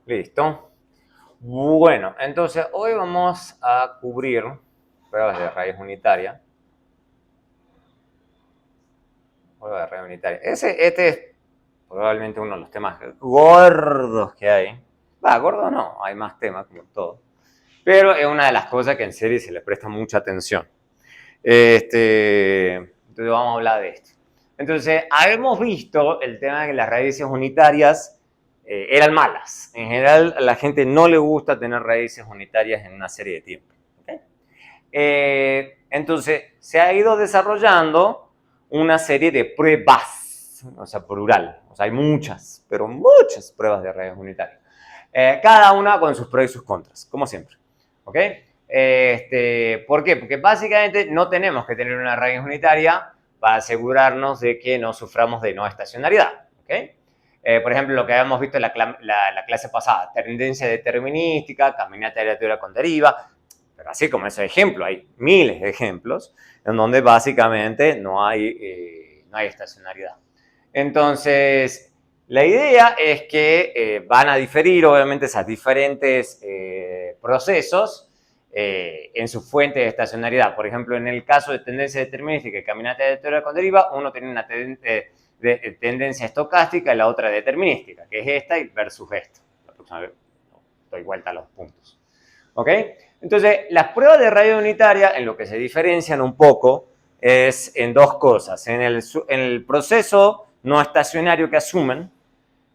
Listo. Bueno, entonces hoy vamos a cubrir pruebas de raíz unitaria. Prueba de raíz unitaria. Este es probablemente uno de los temas gordos que hay. Gordo no, hay más temas como todo. Pero es una de las cosas que en serio se le presta mucha atención. Entonces vamos a hablar de esto. Entonces, hemos visto el tema de que las raíces unitarias eran malas. En general, a la gente no le gusta tener raíces unitarias en una serie de tiempo. ¿Okay? Entonces, se ha ido desarrollando una serie de pruebas, o sea, plural. O sea, hay muchas, pero muchas pruebas de raíces unitarias. Cada una con sus pros y sus contras, como siempre. ¿Ok? ¿Por qué? Porque básicamente no tenemos que tener una raíz unitaria para asegurarnos de que no suframos de no estacionariedad. ¿Okay? Por ejemplo, lo que habíamos visto en la clase pasada, tendencia determinística, caminata aleatoria con deriva, pero así como ese ejemplo, hay miles de ejemplos en donde básicamente no hay estacionariedad. Entonces, la idea es que van a diferir, obviamente, esos diferentes procesos en su fuente de estacionariedad. Por ejemplo, en el caso de tendencia determinística y caminata aleatoria con deriva, uno tiene una tendencia estocástica y la otra determinística, que es esta versus esta. La próxima vez doy vuelta a los puntos. ¿Ok? Entonces, las pruebas de raíz unitaria, en lo que se diferencian un poco, es en dos cosas. En el proceso no estacionario que asumen,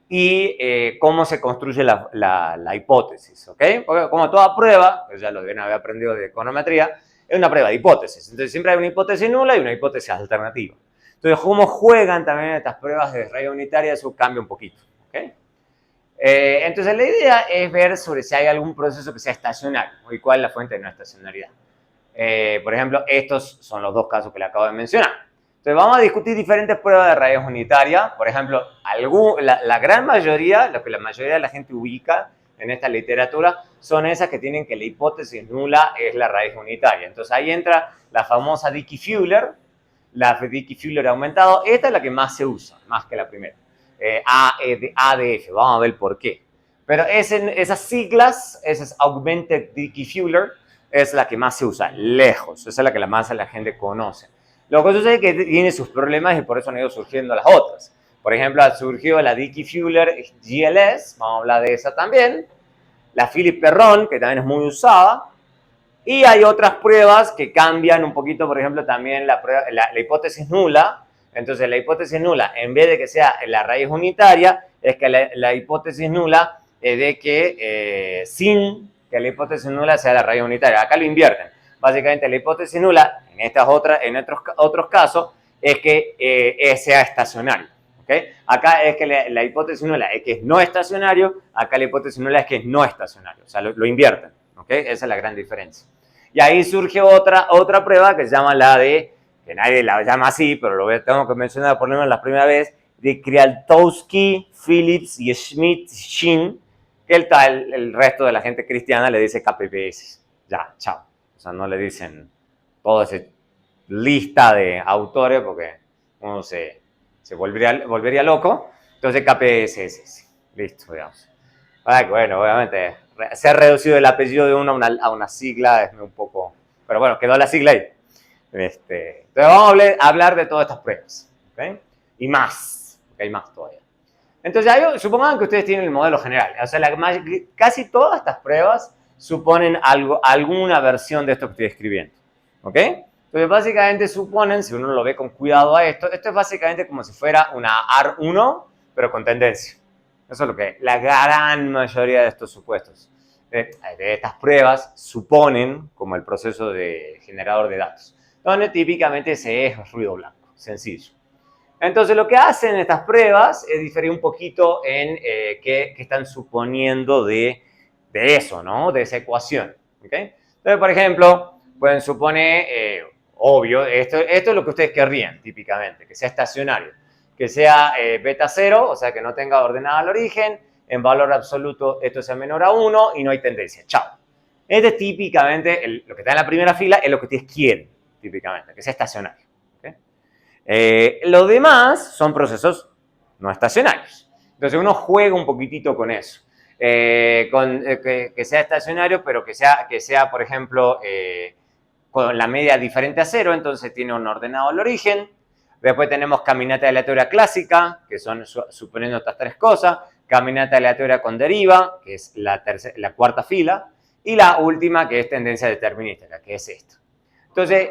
y cómo se construye la hipótesis, ¿ok? Porque como toda prueba, pues ya lo deben haber aprendido de econometría, es una prueba de hipótesis. Entonces siempre hay una hipótesis nula y una hipótesis alternativa. Entonces, cómo juegan también estas pruebas de raíz unitaria, eso cambia un poquito, ¿ok? Entonces, la idea es ver sobre si hay algún proceso que sea estacionario y cuál es la fuente de no estacionariedad. Por ejemplo, estos son los dos casos que le acabo de mencionar. Entonces, vamos a discutir diferentes pruebas de raíz unitaria. Por ejemplo, la gran mayoría, lo que la mayoría de la gente ubica en esta literatura, son esas que tienen que la hipótesis nula es la raíz unitaria. Entonces, ahí entra la famosa Dickey-Fuller, la Dickey-Fuller aumentado. Esta es la que más se usa, más que la primera. ADF, vamos a ver por qué. Pero esas siglas, esas Augmented Dickey-Fuller, es la que más se usa, lejos. Esa es la que más la gente conoce. Lo que sucede es que tiene sus problemas y por eso han ido surgiendo las otras. Por ejemplo, ha surgido la Dickey-Fuller GLS, vamos a hablar de esa también. La Philip-Perron, que también es muy usada. Y hay otras pruebas que cambian un poquito, por ejemplo, también la hipótesis nula. Entonces, la hipótesis nula, en vez de que sea la raíz unitaria, es que la hipótesis nula es de que sin que la hipótesis nula sea la raíz unitaria. Acá lo invierten. Básicamente, la hipótesis nula, en otros casos, es que sea estacionario. ¿Okay? Acá es que la hipótesis nula es que es no estacionario, acá la hipótesis nula es que es no estacionario. O sea, lo invierten. ¿Okay? Esa es la gran diferencia. Y ahí surge otra prueba que se llama la de, que nadie la llama así, pero tengo que mencionar por lo menos la primera vez, de Krialtowski, Phillips y Schmidt-Shinn, que el resto de la gente cristiana le dice KPPS. Ya, chao. O sea, no le dicen toda esa lista de autores porque uno se volvería loco. Entonces KPSS. Listo, digamos. Bueno, obviamente, se ha reducido el apellido de uno a una sigla, es un poco... Pero bueno, quedó la sigla ahí. Entonces vamos a hablar de todas estas pruebas. ¿Okay? Y más, porque hay más todavía. Entonces, supongan que ustedes tienen el modelo general. O sea, casi todas estas pruebas suponen alguna versión de esto que estoy escribiendo. ¿Ok? Entonces, básicamente suponen, si uno lo ve con cuidado a esto es básicamente como si fuera una AR1, pero con tendencia. Eso es lo que la gran mayoría de estos supuestos, de estas pruebas, suponen como el proceso de generador de datos, donde típicamente se es ruido blanco, sencillo. Entonces, lo que hacen estas pruebas es diferir un poquito en qué están suponiendo de eso, ¿no? De esa ecuación. ¿Okay? Entonces, por ejemplo, pueden suponer, obvio, esto es lo que ustedes querrían típicamente, que sea estacionario, que sea beta 0, o sea, que no tenga ordenada al origen, en valor absoluto esto sea menor a 1 y no hay tendencia. Chao. Este es típicamente, lo que está en la primera fila es lo que ustedes quieren, típicamente, que sea estacionario. Lo demás son procesos no estacionarios. Entonces uno juega un poquitito con eso. que sea estacionario, pero que sea por ejemplo, con la media diferente a 0, entonces tiene un ordenado al origen. Después tenemos caminata aleatoria clásica, que son suponiendo estas 3 cosas. Caminata aleatoria con deriva, que es la cuarta fila. Y la última, que es tendencia determinística, que es esto. Entonces,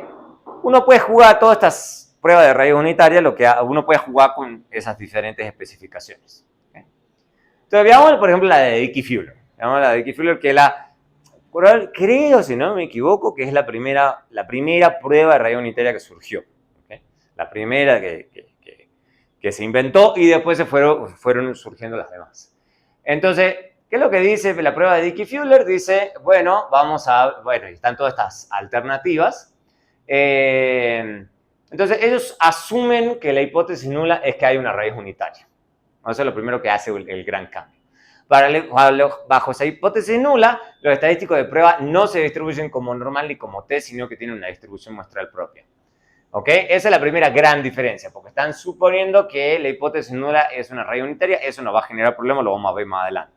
uno puede jugar todas estas pruebas de raíz unitaria, lo que uno puede jugar con esas diferentes especificaciones. ¿Okay? Entonces, veamos, por ejemplo, la de Dickey-Fuller. Veamos la de Dickey-Fuller, que es creo, si no me equivoco, que es la primera prueba de raíz unitaria que surgió. ¿Okay? La primera que se inventó y después se fueron surgiendo las demás. Entonces, ¿qué es lo que dice la prueba de Dickey-Fuller? Dice, bueno, están todas estas alternativas. Entonces, ellos asumen que la hipótesis nula es que hay una raíz unitaria. Eso es lo primero que hace el gran cambio. Bajo esa hipótesis nula, los estadísticos de prueba no se distribuyen como normal ni como t, sino que tienen una distribución muestral propia. ¿Ok? Esa es la primera gran diferencia, porque están suponiendo que la hipótesis nula es una raíz unitaria. Eso no va a generar problemas, lo vamos a ver más adelante.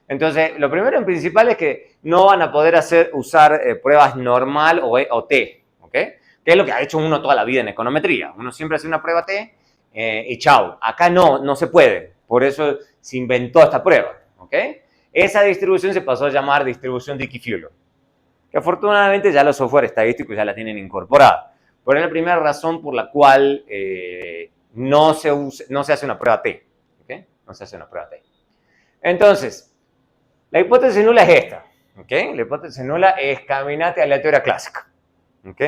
Entonces, lo primero en principal es que no van a poder usar pruebas normal o t, ¿ok? Que es lo que ha hecho uno toda la vida en econometría. Uno siempre hace una prueba t y chao. Acá no se puede. Por eso se inventó esta prueba, ¿ok? Esa distribución se pasó a llamar distribución Dickey-Fuller, que afortunadamente ya los software estadísticos ya la tienen incorporada. Pero es la primera razón por la cual no se hace una prueba t, ¿ok? No se hace una prueba t. Entonces, la hipótesis nula es esta, ¿ok? La hipótesis nula es caminata aleatoria clásica, ¿ok?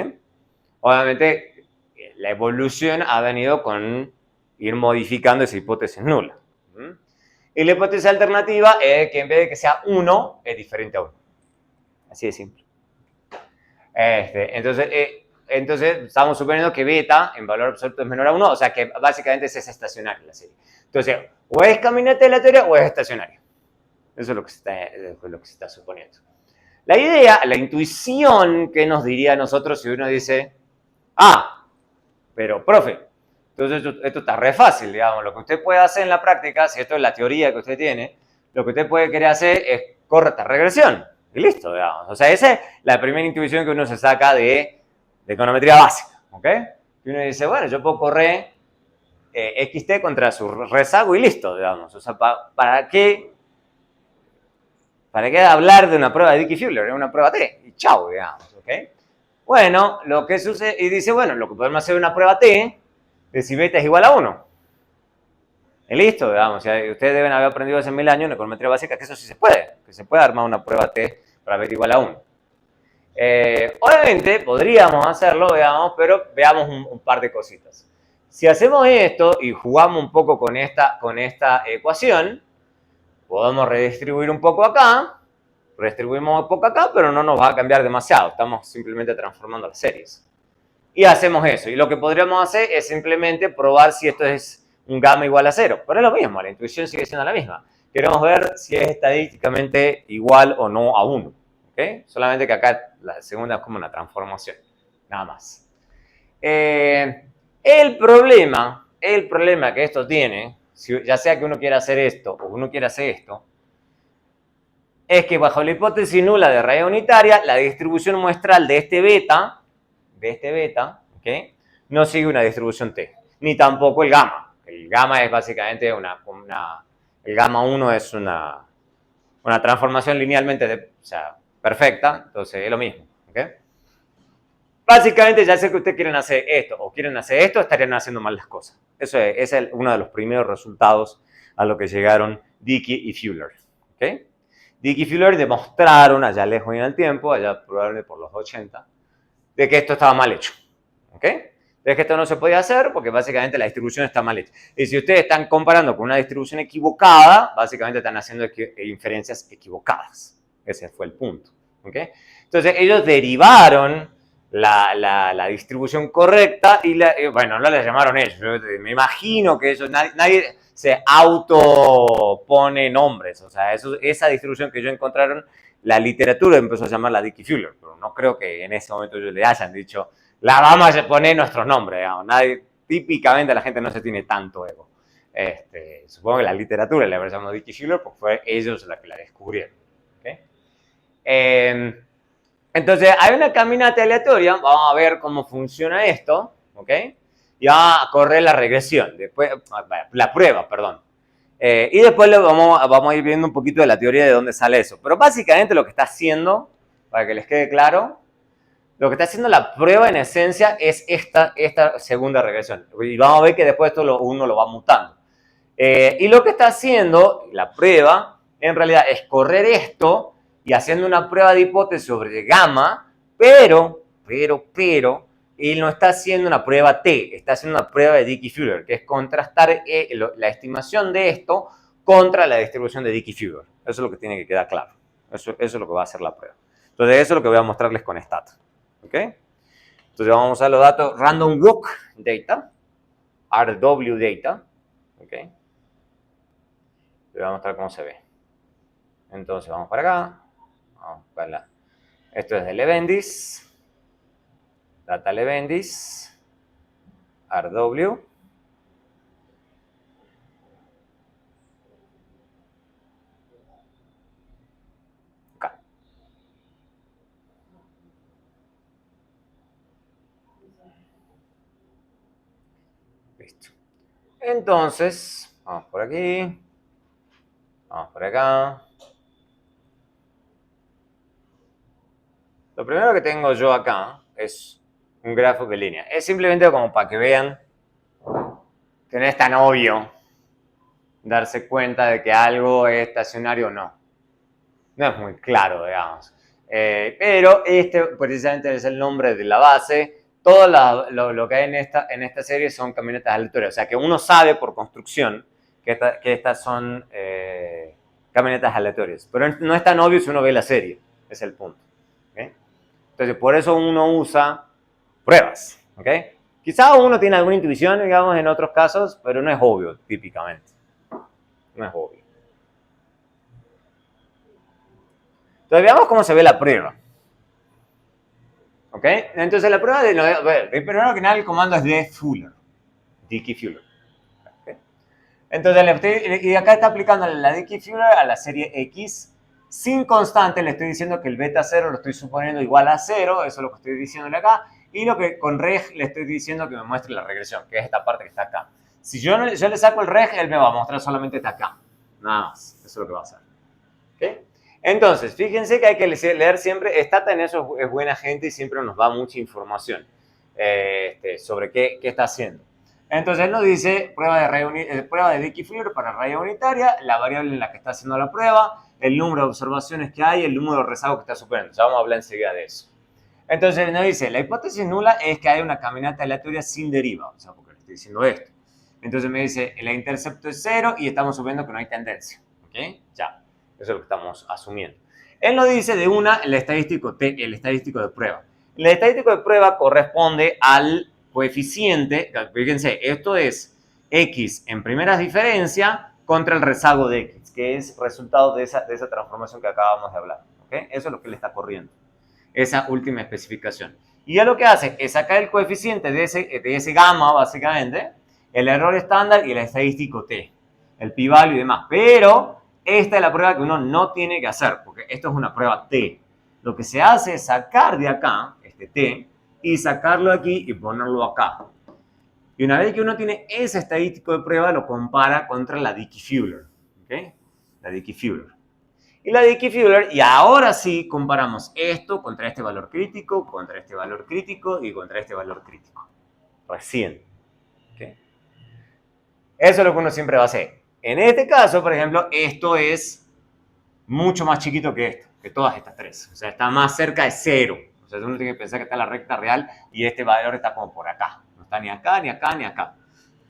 Obviamente, la evolución ha venido con ir modificando esa hipótesis nula. Y la hipótesis alternativa es que en vez de que sea 1, es diferente a 1. Así de simple. Entonces, estamos suponiendo que beta en valor absoluto es menor a 1, o sea que básicamente es estacionaria la serie. Entonces, o es caminata aleatoria o es estacionaria. Eso es lo que se está suponiendo. La idea, la intuición, ¿qué nos diría a nosotros si uno dice, pero profe, entonces esto está re fácil, digamos, lo que usted puede hacer en la práctica, si esto es la teoría que usted tiene, lo que usted puede querer hacer es correcta regresión, y listo, digamos. O sea, esa es la primera intuición que uno se saca de econometría básica, ¿ok? Y uno dice, bueno, yo puedo correr XT contra su rezago y listo, digamos. O sea, ¿para qué hablar de una prueba de Dickey-Fuller? Es una prueba T, y chao, digamos, ¿ok? Bueno, lo que sucede, y dice, bueno, lo que podemos hacer es una prueba T, de si beta es igual a 1. Y listo, digamos, ustedes deben haber aprendido hace 1000 años en econometría básica que eso sí se puede, que se puede armar una prueba T para beta igual a 1. Obviamente podríamos hacerlo, digamos, pero veamos un par de cositas. Si hacemos esto y jugamos un poco con esta ecuación, podemos redistribuir un poco acá, redistribuimos un poco acá, pero no nos va a cambiar demasiado, estamos simplemente transformando las series. Y hacemos eso, y lo que podríamos hacer es simplemente probar si esto es un gamma igual a 0, pero es lo mismo, la intuición sigue siendo la misma. Queremos ver si es estadísticamente igual o no a 1. ¿Okay? Solamente que acá la segunda es como una transformación, nada más. El problema que esto tiene, ya sea que uno quiera hacer esto o uno quiera hacer esto, es que bajo la hipótesis nula de raíz unitaria, la distribución muestral de este beta, ¿okay? No sigue una distribución T, ni tampoco el gamma. El gamma es básicamente el gamma 1 es una transformación linealmente perfecta, entonces es lo mismo, ¿ok? Básicamente, ya sé que ustedes quieren hacer esto o quieren hacer esto, estarían haciendo mal las cosas. Ese es uno de los primeros resultados a lo que llegaron Dickey y Fuller, ¿ok? Dickey y Fuller demostraron, allá lejos en el tiempo, allá probablemente por los 80, de que esto estaba mal hecho, ¿ok? De que esto no se podía hacer porque básicamente la distribución está mal hecha. Y si ustedes están comparando con una distribución equivocada, básicamente están haciendo inferencias equivocadas. Ese fue el punto, ¿ok? Entonces ellos derivaron la distribución correcta y bueno, no la llamaron ellos. Me imagino que ellos, nadie se autopone nombres. O sea, esa distribución que ellos encontraron, la literatura empezó a llamarla Dickey-Fuller, pero no creo que en ese momento ellos le hayan dicho, la vamos a poner nuestros nombres. Típicamente la gente no se tiene tanto ego. Supongo que la literatura le habrá llamado Dickey-Fuller porque fue ellos los que la descubrieron. ¿Okay? Entonces, hay una caminata aleatoria, vamos a ver cómo funciona esto, ¿ok? Y vamos a correr la regresión, después, la prueba, perdón. Y después vamos a ir viendo un poquito de la teoría de dónde sale eso. Pero básicamente lo que está haciendo, para que les quede claro, lo que está haciendo la prueba en esencia es esta segunda regresión. Y vamos a ver que después esto uno lo va mutando. Y lo que está haciendo la prueba, en realidad, es correr esto y haciendo una prueba de hipótesis sobre gamma, pero, él no está haciendo una prueba T, está haciendo una prueba de Dickey-Fuller, que es contrastar la estimación de esto contra la distribución de Dickey-Fuller. Eso es lo que tiene que quedar claro. Eso es lo que va a hacer la prueba. Entonces, eso es lo que voy a mostrarles con stat. ¿Ok? Entonces, vamos a usar los datos Random Walk Data, RW Data. ¿Ok? Le voy a mostrar cómo se ve. Entonces, vamos para acá. Vamos para la. Esto es de Levendis. Data Levendis. RW. Acá. Listo. Entonces, vamos por aquí. Vamos por acá. Lo primero que tengo yo acá es un gráfico de línea. Es simplemente como para que vean que no es tan obvio darse cuenta de que algo es estacionario o no. No es muy claro, digamos. Pero este precisamente es el nombre de la base. Todo lo que hay en esta serie son camionetas aleatorias. O sea que uno sabe por construcción que estas son camionetas aleatorias. Pero no es tan obvio si uno ve la serie. Es el punto. ¿Okay? Entonces, por eso uno usa pruebas. ¿Okay? Quizá uno tiene alguna intuición, digamos, en otros casos, pero no es obvio, típicamente. No es obvio. Entonces, veamos cómo se ve la prueba. ¿Ok? Entonces, la prueba primero que nada, el comando es de Fuller. Dickey-Fuller. ¿Okay? Entonces, y acá está aplicando la Dickey-Fuller a la serie X. Sin constante, le estoy diciendo que el beta 0 lo estoy suponiendo igual a 0. Eso es lo que estoy diciéndole acá. Y lo que con reg le estoy diciendo que me muestre la regresión, que es esta parte que está acá. Si yo le saco el reg, él me va a mostrar solamente esta acá. Nada más. Eso es lo que va a hacer. ¿Ok? Entonces, fíjense que hay que leer siempre. Stata en eso es buena gente y siempre nos da mucha información sobre qué está haciendo. Entonces, él nos dice prueba de Dickey-Fuller para raya unitaria, la variable en la que está haciendo la prueba, el número de observaciones que hay, el número de rezagos que está superando. Ya vamos a hablar enseguida de eso. Entonces, nos dice, la hipótesis nula es que hay una caminata aleatoria sin deriva. O sea, porque le estoy diciendo esto. Entonces me dice, el intercepto es 0 y estamos subiendo que no hay tendencia. ¿Ok? Ya. Eso es lo que estamos asumiendo. Él nos dice de el estadístico de prueba. El estadístico de prueba corresponde al coeficiente, fíjense, esto es X en primeras diferencias contra el rezago de X, que es resultado de esa transformación que acabamos de hablar. ¿Okay? Eso es lo que le está corriendo, esa última especificación. Y ya lo que hace es sacar el coeficiente de ese gamma, básicamente, el error estándar y el estadístico T, el p-value y demás. Pero esta es la prueba que uno no tiene que hacer, porque esto es una prueba T. Lo que se hace es sacar de acá este T y sacarlo aquí y ponerlo acá. Y una vez que uno tiene ese estadístico de prueba, lo compara contra la Dickey-Fuller. ¿Okay? La Dickey-Fuller. Y la Dickey-Fuller, y ahora sí comparamos esto contra este valor crítico, contra este valor crítico y contra este valor crítico. Recién. ¿Okay? Eso es lo que uno siempre va a hacer. En este caso, por ejemplo, esto es mucho más chiquito que esto, que todas estas tres. O sea, está más cerca de 0. O sea, uno tiene que pensar que está en la recta real y este valor está como por acá. No está ni acá, ni acá, ni acá.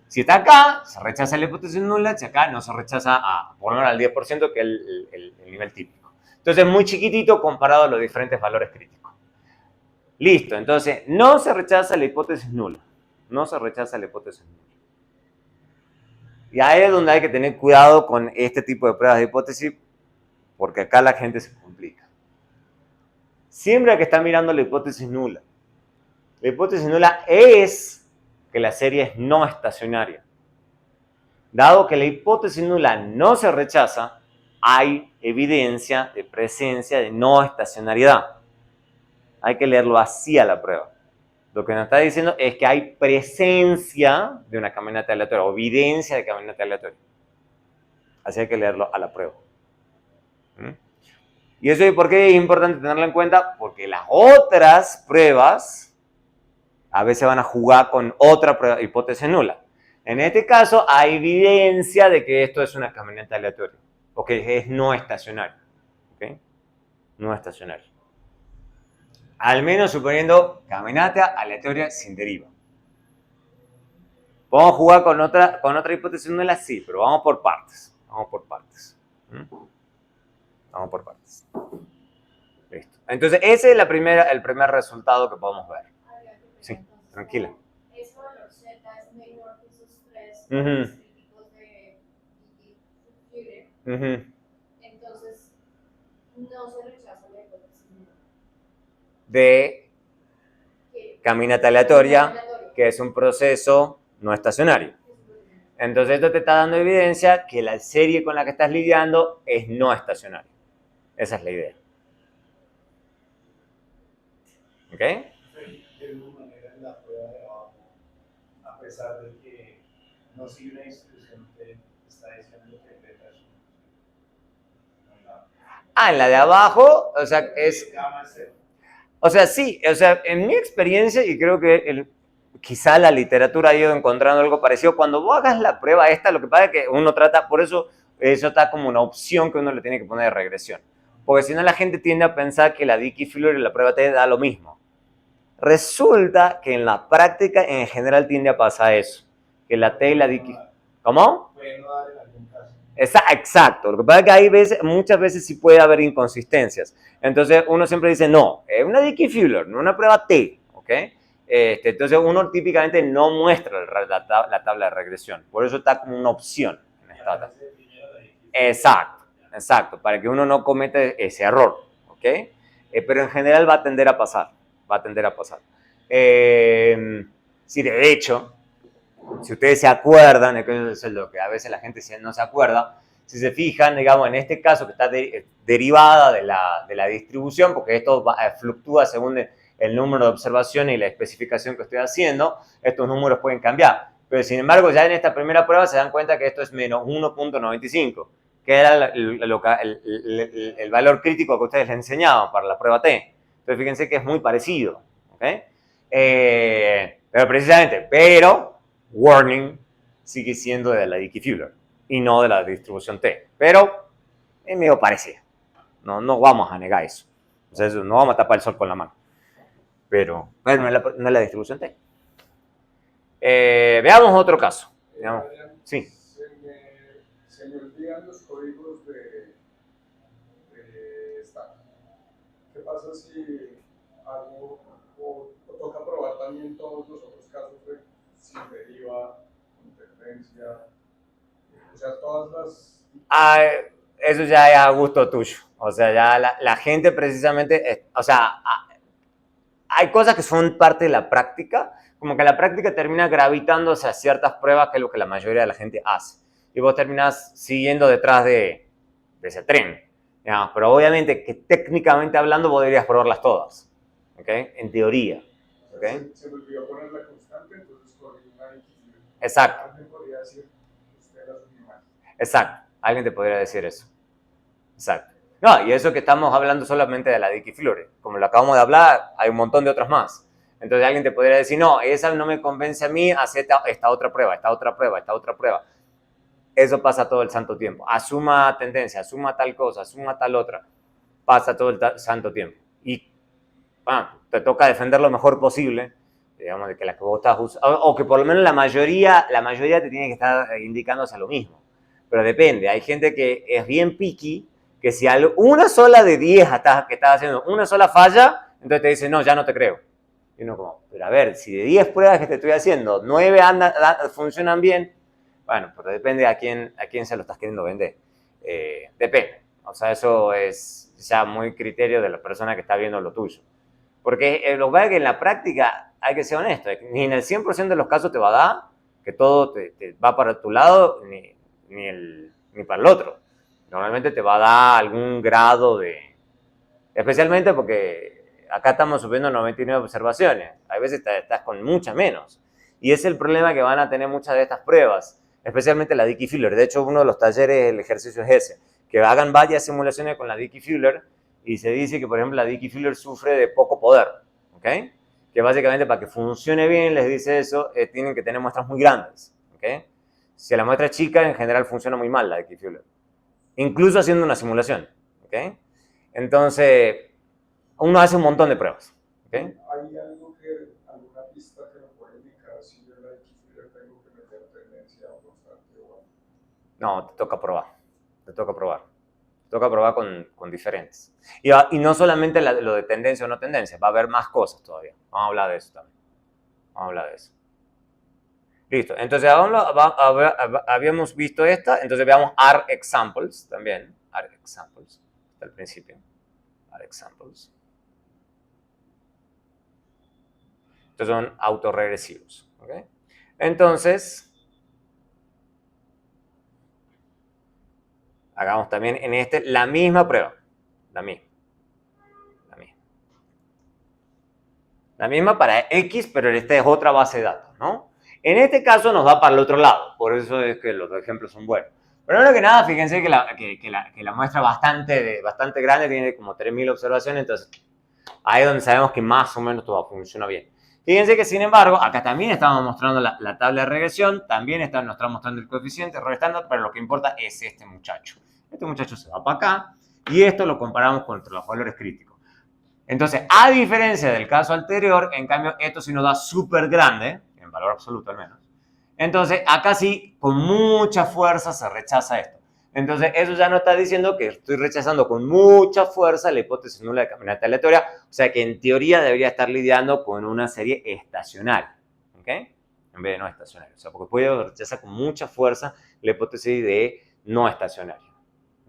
Si está acá, se rechaza la hipótesis nula. Si acá, no se rechaza por lo menos al 10%, que es el nivel típico. Entonces, es muy chiquitito comparado a los diferentes valores críticos. Listo. Entonces, no se rechaza la hipótesis nula. No se rechaza la hipótesis nula. Y ahí es donde hay que tener cuidado con este tipo de pruebas de hipótesis, porque acá la gente se complica. Siempre hay que estar mirando la hipótesis nula. La hipótesis nula es que la serie es no estacionaria. Dado que la hipótesis nula no se rechaza, hay evidencia de presencia de no estacionariedad. Hay que leerlo así a la prueba. Lo que nos está diciendo es que hay presencia de una caminata aleatoria o evidencia de caminata aleatoria. Así hay que leerlo a la prueba. ¿Mm? ¿Y eso por qué es importante tenerlo en cuenta? Porque las otras pruebas a veces van a jugar con otra prueba, hipótesis nula. En este caso hay evidencia de que esto es una caminata aleatoria o que es no estacionario. ¿Okay? No estacionario. Al menos suponiendo caminata aleatoria sin deriva. ¿Podemos jugar con otra hipótesis nula? Sí, pero vamos por partes. Vamos por partes. Vamos por partes. Listo. Entonces, ese es el primer resultado que podemos ver. Sí, tranquila. Ese valor Z es menor que esos tres Ujú. críticos de Führer. Entonces, no se rechaza la hipótesis nula. De Que- caminata aleatoria, que es un proceso no estacionario. Entonces, esto te está dando evidencia que la serie con la que estás lidiando es no estacionaria. Esa es la idea. ¿Ok? De alguna manera en la prueba de abajo, a pesar de que no sigue una instrucción, te está diciendo que beta es en la de abajo, o sea, es... gamma es cero. O sea, sí, o sea, en mi experiencia, y creo que quizá la literatura ha ido encontrando algo parecido, cuando vos hagas la prueba esta, lo que pasa es que uno trata, por eso está como una opción que uno le tiene que poner de regresión. Porque si no la gente tiende a pensar que la Dickey-Fuller y la prueba T da lo mismo. Resulta que en la práctica en general tiende a pasar eso, que la T y la Dickey... ¿Cómo? Puede no dar en algún caso. Exacto, lo que pasa es que hay muchas veces sí puede haber inconsistencias. Entonces uno siempre dice, no, es una Dickey-Fuller, no una prueba T, ¿ok? Entonces uno típicamente no muestra la tabla de regresión, por eso está como una opción en esta tabla. Exacto, para que uno no cometa ese error, ¿ok? Pero en general va a tender a pasar, Sí, de hecho, si ustedes se acuerdan, que es lo que a veces la gente no se acuerda, si se fijan, digamos, en este caso que está derivada de la distribución, porque esto fluctúa según el número de observaciones y la especificación que estoy haciendo, estos números pueden cambiar. Pero sin embargo, ya en esta primera prueba se dan cuenta que esto es menos 1.95, que era el valor crítico que ustedes les enseñaban para la prueba T. Entonces fíjense que es muy parecido. ¿Okay? Pero precisamente, warning, sigue siendo de la Dickey-Fuller y no de la distribución T. Pero es medio parecido. No vamos a negar eso. O sea, no vamos a tapar el sol con la mano. Pero no es la distribución T. Veamos otro caso. Veamos. Sí. Se me olvidan los códigos de stack. ¿Qué pasa si hago o toca probar también todos los otros casos de sin deriva, interferencia? O sea, todas las... Eso ya es a gusto tuyo. O sea, ya la gente precisamente, hay cosas que son parte de la práctica, como que la práctica termina gravitando hacia ciertas pruebas, que es lo que la mayoría de la gente hace. Y vos terminás siguiendo detrás de ese tren. Digamos, pero obviamente que técnicamente hablando vos deberías probarlas todas. ¿Ok? En teoría. ¿Okay? Se me olvidó poner la constante, entonces corrí una X. Exacto. Alguien podría decir, usted la subió mal. Exacto. Alguien te podría decir eso. Exacto. No, y eso que estamos hablando solamente de la Dickey-Fuller. Como lo acabamos de hablar, hay un montón de otras más. Entonces alguien te podría decir, no, esa no me convence a mí, hace esta otra prueba, esta otra prueba, esta otra prueba. Eso pasa todo el santo tiempo. Asuma tendencia, asuma tal cosa, asuma tal otra. Pasa todo el santo tiempo. Y te toca defender lo mejor posible, digamos, de que la que vos estás usando, o que por lo menos la mayoría te tiene que estar indicando hacia lo mismo. Pero depende, hay gente que es bien picky, que si una sola de 10 que estás haciendo, una sola falla, entonces te dice, no, ya no te creo. Y uno como, pero a ver, si de 10 pruebas que te estoy haciendo, 9 funcionan bien, bueno, pero depende a quién se lo estás queriendo vender. Depende. O sea, eso es ya muy criterio de la persona que está viendo lo tuyo. Porque lo que pasa es que en la práctica hay que ser honesto, ni en el 100% de los casos te va a dar que todo te va para tu lado ni para el otro. Normalmente te va a dar algún grado de... Especialmente porque acá estamos subiendo 99 observaciones. Hay veces estás con muchas menos. Y es el problema que van a tener muchas de estas pruebas, especialmente la Dickey Fuller. De hecho, uno de los talleres, el ejercicio es ese, que hagan varias simulaciones con la Dickey Fuller y se dice que, por ejemplo, la Dickey Fuller sufre de poco poder, ¿ok? Que básicamente para que funcione bien, les dice eso, tienen que tener muestras muy grandes, ¿ok? Si la muestra es chica, en general funciona muy mal la Dickey Fuller, incluso haciendo una simulación, ¿ok? Entonces, uno hace un montón de pruebas, ¿ok? ¿Hay alguna pista que nos pueda indicar si yo la X-Fuller tengo que meter tendencia o constante o algo? No, te toca probar. Te toca probar. Te toca probar con diferentes. Y no solamente lo de tendencia o no tendencia, va a haber más cosas todavía. Vamos a hablar de eso también. Vamos a hablar de eso. Listo. Entonces, habíamos visto esta. Entonces, veamos R examples también. R examples. Hasta el principio. R examples. Estos son autorregresivos. ¿Okay? Entonces, hagamos también en este la misma prueba. La misma para X, pero esta es otra base de datos, ¿no? En este caso nos va para el otro lado, por eso es que los ejemplos son buenos. Pero primero que nada, fíjense que la muestra bastante grande, tiene como 3.000 observaciones, entonces ahí es donde sabemos que más o menos todo funciona bien. Fíjense que, sin embargo, acá también estamos mostrando la tabla de regresión, también nos está mostrando el coeficiente, error estándar, pero lo que importa es este muchacho. Este muchacho se va para acá y esto lo comparamos contra los valores críticos. Entonces, a diferencia del caso anterior, en cambio, esto sí nos da súper grande, en valor absoluto al menos. Entonces, acá sí, con mucha fuerza se rechaza esto. Entonces, eso ya no está diciendo que estoy rechazando con mucha fuerza la hipótesis nula de caminata aleatoria, o sea que en teoría debería estar lidiando con una serie estacionaria, ¿ok? En vez de no estacionaria. O sea, porque puede rechazar con mucha fuerza la hipótesis de no estacionaria,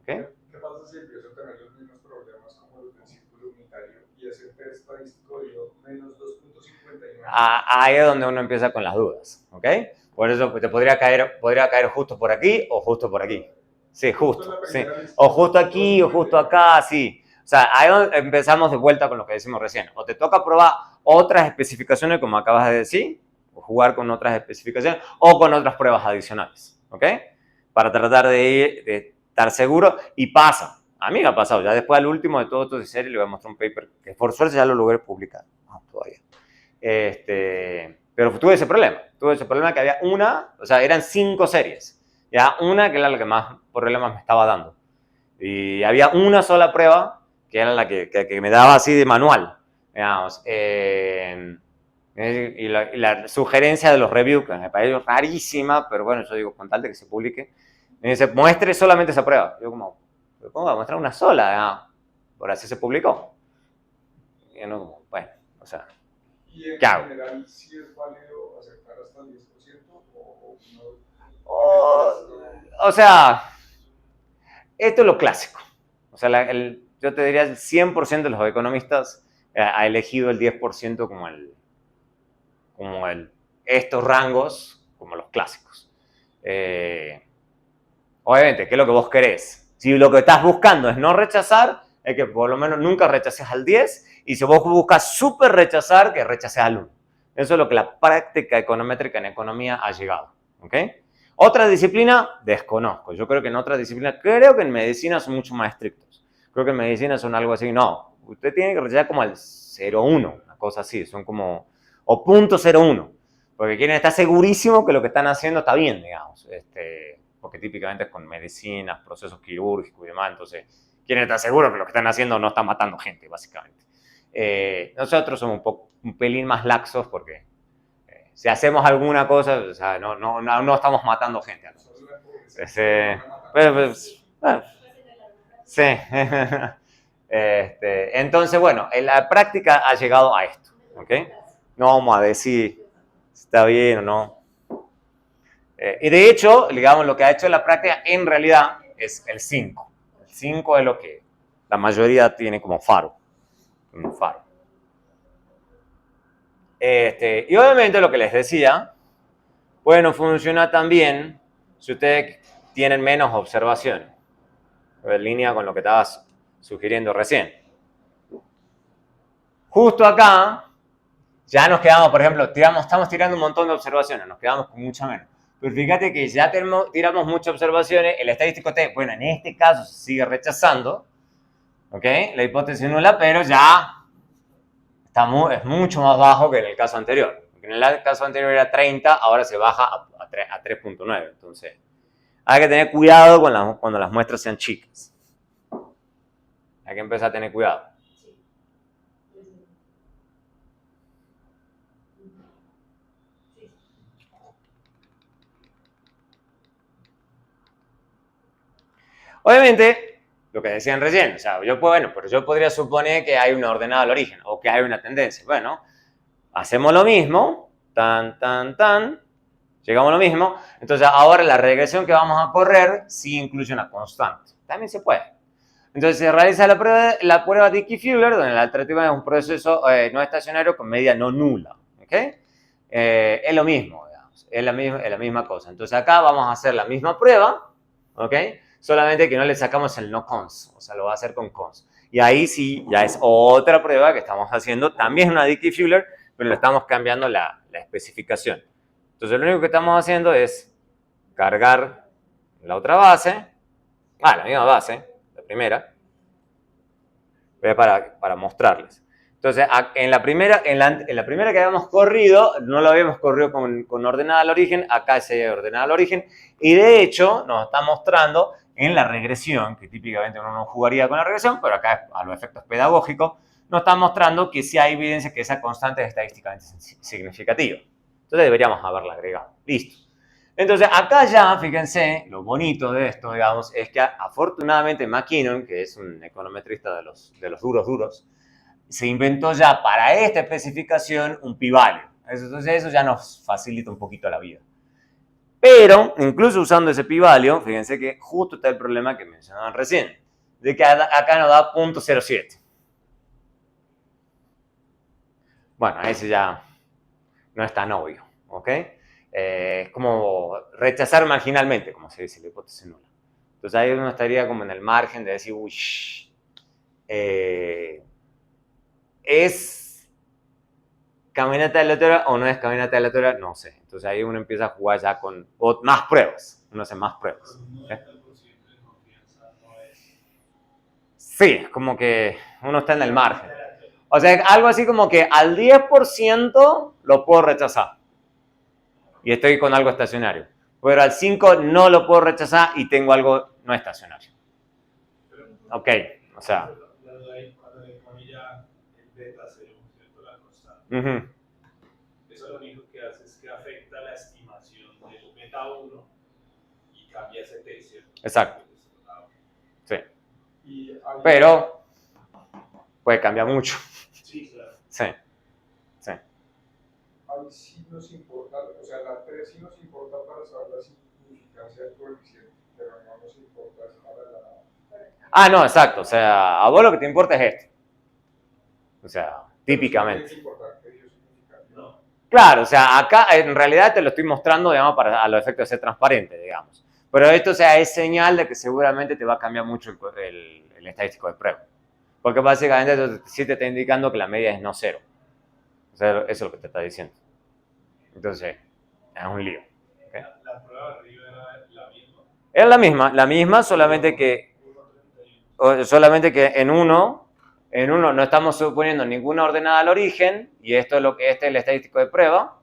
¿ok? ¿Qué pasa si empiezo a tener los mismos problemas como los del círculo unitario y ese test estadístico dio menos 2.59? Ahí es donde uno empieza con las dudas, ¿ok? Por eso te podría caer justo por aquí o justo por aquí. Sí, justo, sí. O justo aquí o justo acá, sí. O sea, ahí empezamos de vuelta con lo que decimos recién. O te toca probar otras especificaciones, como acabas de decir, o jugar con otras especificaciones, o con otras pruebas adicionales, ¿ok? Para tratar de estar seguro. Y pasa. A mí me ha pasado. Ya después, al último de todo esto de serie, le voy a mostrar un paper que por suerte ya lo logré publicar. No, todavía. Pero tuve ese problema que había eran 5 series. Ya una que era la que más problemas me estaba dando. Y había una sola prueba que era la que me daba así de manual, digamos. Y la sugerencia de los reviews, que me pareció rarísima, pero bueno, yo digo, con tal de que se publique, me dice, muestre solamente esa prueba. Yo como, ¿cómo va a mostrar una sola? Por así se publicó. Y no como, bueno, o sea... ¿Y en ¿Qué hago? general sí es válido aceptar hasta el 10% o no? O sea, esto es lo clásico. O sea, yo te diría el 100% de los economistas ha elegido el 10% como estos rangos como los clásicos. Obviamente, ¿qué es lo que vos querés? Si lo que estás buscando es no rechazar, es que por lo menos nunca rechaces al 10, y si vos buscas súper rechazar, que rechaces al 1. Eso es lo que la práctica econométrica en economía ha llegado. ¿Ok? Otra disciplina, desconozco. Yo creo que en otras disciplinas, creo que en medicina son mucho más estrictos. Creo que en medicina son algo así, no, usted tiene que rechazar como al 0,1, una cosa así, son como, o 0,01, porque quieren estar segurísimos que lo que están haciendo está bien, digamos, porque típicamente es con medicinas, procesos quirúrgicos y demás, entonces quieren estar seguros que lo que están haciendo no está matando gente, básicamente. Nosotros somos un pelín más laxos porque si hacemos alguna cosa, o sea, no estamos matando gente. Sí. Entonces, bueno, la práctica ha llegado a esto, ¿ok? No vamos a decir si está bien o no. Y de hecho, digamos, lo que ha hecho la práctica en realidad es el 5. El 5 es lo que la mayoría tiene como faro. Un faro. Y obviamente lo que les decía, puede no funcionar tan bien si ustedes tienen menos observaciones. En línea con lo que estabas sugiriendo recién. Justo acá, ya nos quedamos, por ejemplo, estamos tirando un montón de observaciones, nos quedamos con mucha menos. Pero fíjate que ya tiramos muchas observaciones, el estadístico T, bueno, en este caso se sigue rechazando, ¿ok? La hipótesis nula, pero ya es mucho más bajo que en el caso anterior. En el caso anterior era 30, ahora se baja a 3.9. Entonces, hay que tener cuidado cuando las muestras sean chicas. Hay que empezar a tener cuidado. Obviamente, lo que decían recién, o sea, pero yo podría suponer que hay una ordenada al origen o que hay una tendencia. Bueno, hacemos lo mismo, llegamos a lo mismo. Entonces, ahora la regresión que vamos a correr sí incluye una constante. También se puede. Entonces, se realiza la prueba de Dickey-Fuller, donde la alternativa es un proceso no estacionario con media no nula. ¿Ok? Es lo mismo, digamos. Es la misma cosa. Entonces, acá vamos a hacer la misma prueba. ¿Ok? Solamente que no le sacamos el no cons, o sea, lo va a hacer con cons. Y ahí sí, ya es otra prueba que estamos haciendo, también es una Dickey-Fuller, pero le estamos cambiando la especificación. Entonces, lo único que estamos haciendo es cargar la otra base, la misma base, la primera, para mostrarles. Entonces, en la primera que habíamos corrido, no lo habíamos corrido con ordenada al origen, acá se ordenada al origen, y de hecho nos está mostrando en la regresión, que típicamente uno no jugaría con la regresión, pero acá a los efectos pedagógicos, nos está mostrando que sí hay evidencia que esa constante es estadísticamente significativa. Entonces deberíamos haberla agregado. Listo. Entonces acá ya, fíjense, lo bonito de esto, digamos, es que afortunadamente McKinnon, que es un econometrista de los duros, se inventó ya para esta especificación un pi-value. Entonces eso ya nos facilita un poquito la vida. Pero, incluso usando ese pi-value, fíjense que justo está el problema que mencionaban recién, de que acá nos da 0.07. Bueno, ese ya no es tan obvio, ¿ok? Es como rechazar marginalmente, como se dice la hipótesis nula. Entonces ahí uno estaría como en el margen de decir, uy, ¿es caminata aleatoria o no es caminata aleatoria? No sé. Entonces ahí uno empieza a jugar ya con más pruebas. Uno hace más pruebas. Sí, como que uno está en el margen. O sea, algo así como que al 10% lo puedo rechazar. Y estoy con algo estacionario. Pero al 5% no lo puedo rechazar y tengo algo no estacionario. Ok, o sea. Cuando le pone ya el beta 0, ¿cierto? La constante. Eso lo único que hace es que afecta la estimación del beta 1 y cambia ese t, ¿cierto? Exacto. Sí. Pero puede cambiar mucho. Sí, claro. Sí. Sí. Ahí sí nos importa, o sea, la 3 sí nos importa para saber la significancia del coeficiente, pero no nos importa para la... No, exacto. O sea, a vos lo que te importa es esto. O sea, típicamente. No. Claro, o sea, acá en realidad te lo estoy mostrando, digamos, a los efectos de ser transparente, digamos. Pero esto, o sea, es señal de que seguramente te va a cambiar mucho el estadístico de prueba. Porque básicamente sí te está indicando que la media es no cero. O sea, eso es lo que te está diciendo. Entonces, es un lío. ¿Okay? La prueba de arriba era la misma. Era la misma, solamente que en uno no estamos suponiendo ninguna ordenada al origen, y esto es este es el estadístico de prueba.